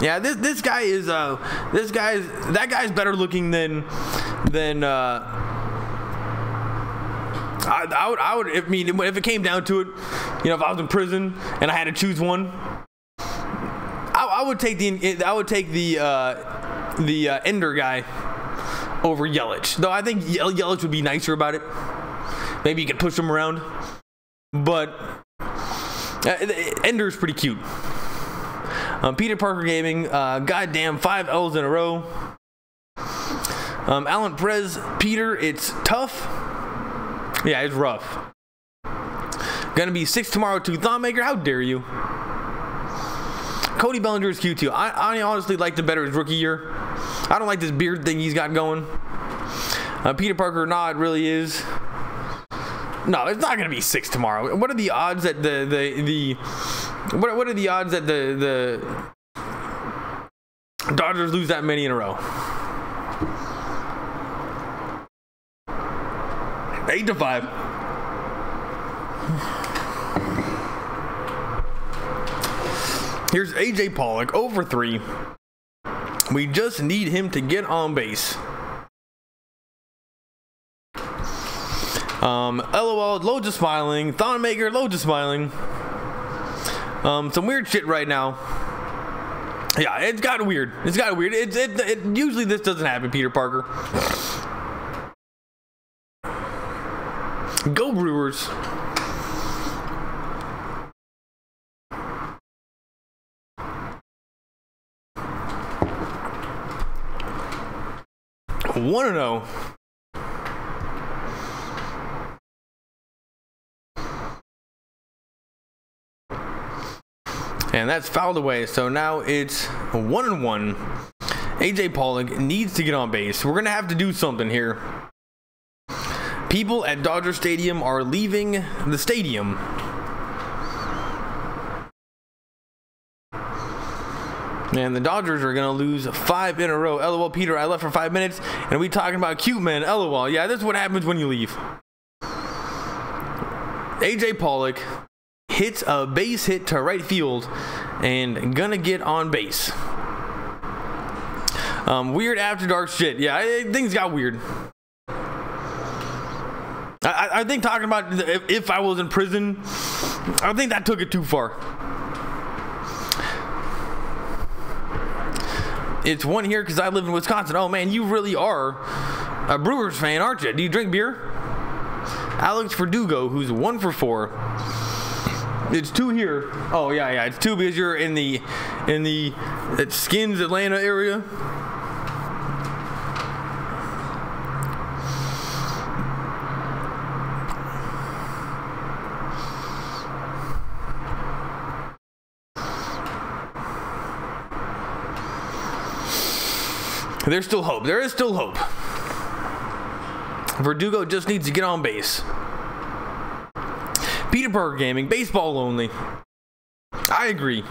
Yeah, this guy is that guy's better looking than I would if it came down to it, you know, if I was in prison and I had to choose one, I would take the Ender guy over Yelich. Though I think Yelich would be nicer about it. Maybe you could push him around, but Ender's pretty cute. Peter Parker Gaming, goddamn 5 L's in a row. Alan Perez, Peter, it's tough. Yeah, it's rough. Gonna be 6 tomorrow to Thonmaker. How dare you? Cody Bellinger is cute too. I honestly liked him better his rookie year. I don't like this beard thing he's got going. Peter Parker, nah, it really is. No, it's not gonna be 6 tomorrow. What are the odds that what are the odds that the Dodgers lose that many in a row? 8-5. Here's AJ Pollock, over 3. We just need him to get on base. LOL, loads of smiling. Thonmaker, loads of smiling. Some weird shit right now. Yeah, it's got weird. It's got weird. Usually this doesn't happen, Peter Parker. Go Brewers. One and 0. And that's fouled away, so now it's 1-1. AJ Pollock needs to get on base. We're gonna have to do something here. People at Dodger Stadium are leaving the stadium. And the Dodgers are gonna lose 5 in a row. LOL, Peter, I left for 5 minutes, and we talking about cute men. LOL, yeah, that's what happens when you leave. AJ Pollock hits a base hit to right field and gonna get on base. Weird after dark shit. Yeah, things got weird. I think talking about if I was in prison, I think that took it too far. It's 1 here because I live in Wisconsin. Oh man, you really are a Brewers fan, aren't you? Do you drink beer? Alex Verdugo, who's 1 for 4. It's 2 here. Oh yeah, it's 2 because you're in the Skins Atlanta area. There's still hope. There is still hope. Verdugo just needs to get on base. Peter Parker Gaming, baseball only. I agree.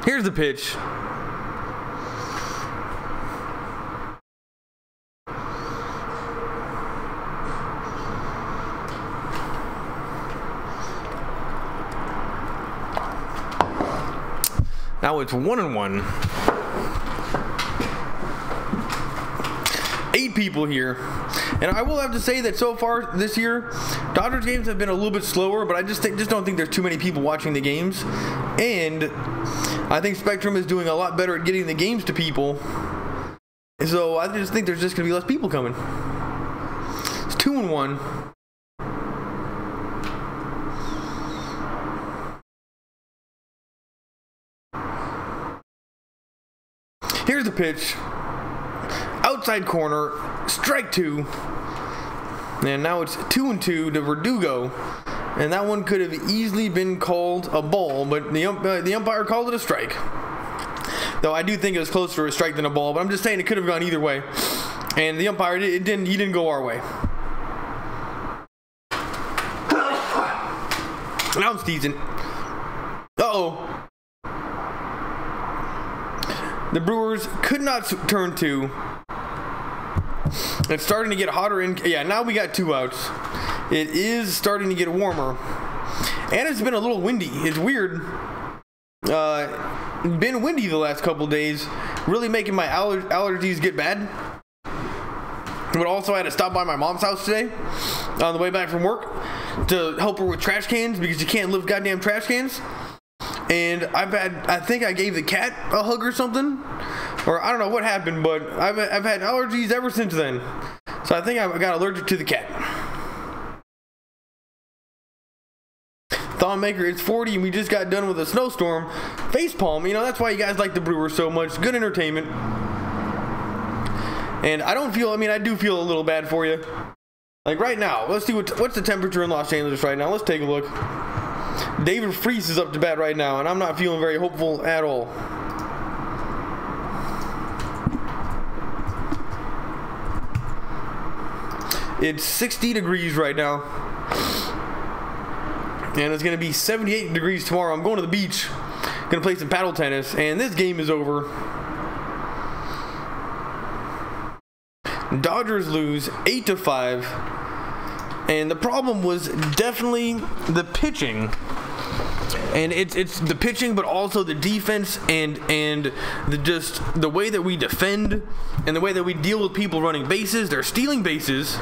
Here's the pitch. Now it's 1-1. 8 people here, and I will have to say that so far this year, Dodgers games have been a little bit slower, but I just don't think there's too many people watching the games, and I think Spectrum is doing a lot better at getting the games to people, so I just think there's just gonna be less people coming. It's 2-1. Here's the pitch. Outside corner, strike 2, and now it's 2-2 to Verdugo, and that one could have easily been called a ball, but the umpire called it a strike. Though I do think it was closer to a strike than a ball, but I'm just saying it could have gone either way, and the umpire he didn't go our way. Now it's decent. Uh-oh. The Brewers could not turn 2. It's starting to get hotter in. Yeah, now we got 2 outs. It is starting to get warmer. And it's been a little windy. It's weird. been windy the last couple days, really making my allergies get bad. But also I had to stop by my mom's house today on the way back from work to help her with trash cans because you can't lift goddamn trash cans. And I think I gave the cat a hug or something, or I don't know what happened, but I've had allergies ever since then. So I think I got allergic to the cat. Thawmaker, it's 40 and we just got done with a snowstorm. Facepalm, you know, that's why you guys like the Brewers so much. Good entertainment. And I do feel a little bad for you. Like right now, let's see what's the temperature in Los Angeles right now. Let's take a look. David Freese is up to bat right now, and I'm not feeling very hopeful at all. It's 60 degrees right now. And it's going to be 78 degrees tomorrow. I'm going to the beach. Going to play some paddle tennis, and this game is over. Dodgers lose 8-5, and the problem was definitely the pitching, and it's the pitching, but also the defense and the way that we defend and the way that we deal with people running bases. They're stealing bases,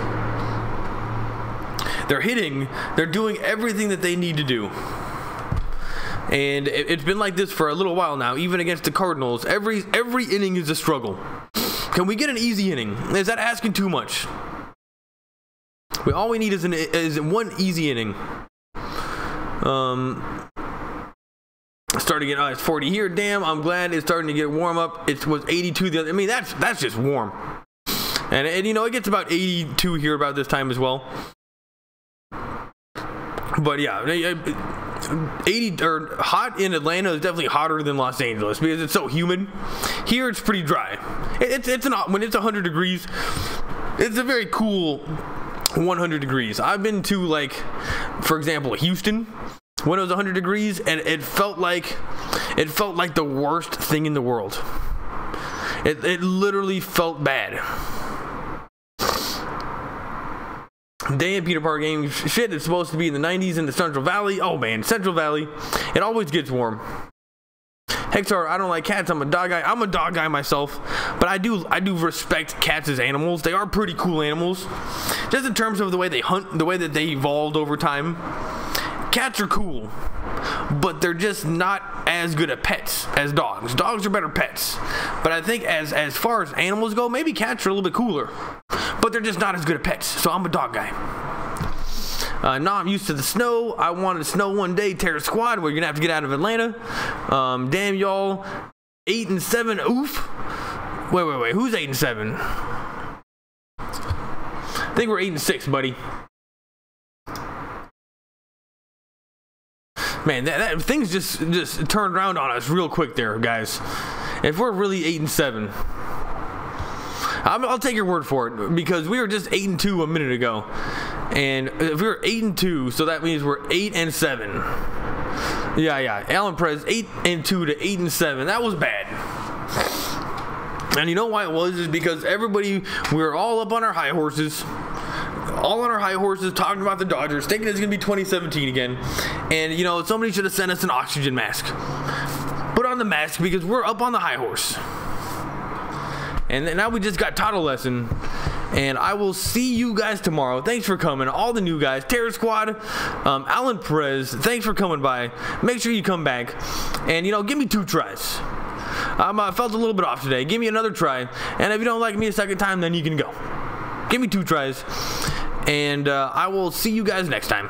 they're hitting, they're doing everything that they need to do. And it's been like this for a little while now, even against the Cardinals. Every inning is a struggle. Can we get an easy inning? Is that asking too much? All we need is one easy inning. Starting at it's 40 here. Damn, I'm glad it's starting to get warm up. It was 82 the other. I mean, that's just warm. And you know, it gets about 82 here about this time as well. But yeah, 80 or hot in Atlanta is definitely hotter than Los Angeles because it's so humid. Here it's pretty dry. When it's 100 degrees, it's a very cool 100 degrees. I've been to, like, for example, Houston when it was 100 degrees, and it felt like the worst thing in the world. It literally felt bad. Day at Peter Park game, shit, it's supposed to be in the 90s in the Central Valley. Oh man, Central Valley, it always gets warm. Hexar, I don't like cats. I'm a dog guy. I'm a dog guy myself, but I do respect cats as animals. They are pretty cool animals, just in terms of the way they hunt, the way that they evolved over time. Cats are cool, but they're just not as good at pets as dogs. Dogs are better pets, but I think as far as animals go, maybe cats are a little bit cooler, but they're just not as good at pets. So I'm a dog guy. Now I'm used to the snow. I wanted snow one day. Terror Squad, we're gonna have to get out of Atlanta. Damn y'all, 8-7. Oof. Wait. Who's 8-7? I think we're 8-6, buddy. Man, that things just turned around on us real quick there, guys. If we're really 8-7, I'll take your word for it, because we were just 8-2 a minute ago, and if we were 8-2, so that means we're 8-7. Yeah. Alan Perez 8-2 to 8-7. That was bad. And you know why it was? Is because we were all up on our high horses. All on our high horses, talking about the Dodgers, thinking it's going to be 2017 again. And, you know, somebody should have sent us an oxygen mask. Put on the mask, because we're up on the high horse. And now we just got taught a lesson. And I will see you guys tomorrow. Thanks for coming. All the new guys. Terror Squad, Alan Perez, thanks for coming by. Make sure you come back. And, you know, give me 2 tries. I felt a little bit off today. Give me another try. And if you don't like me a second time, then you can go. Give me 2 tries. And I will see you guys next time.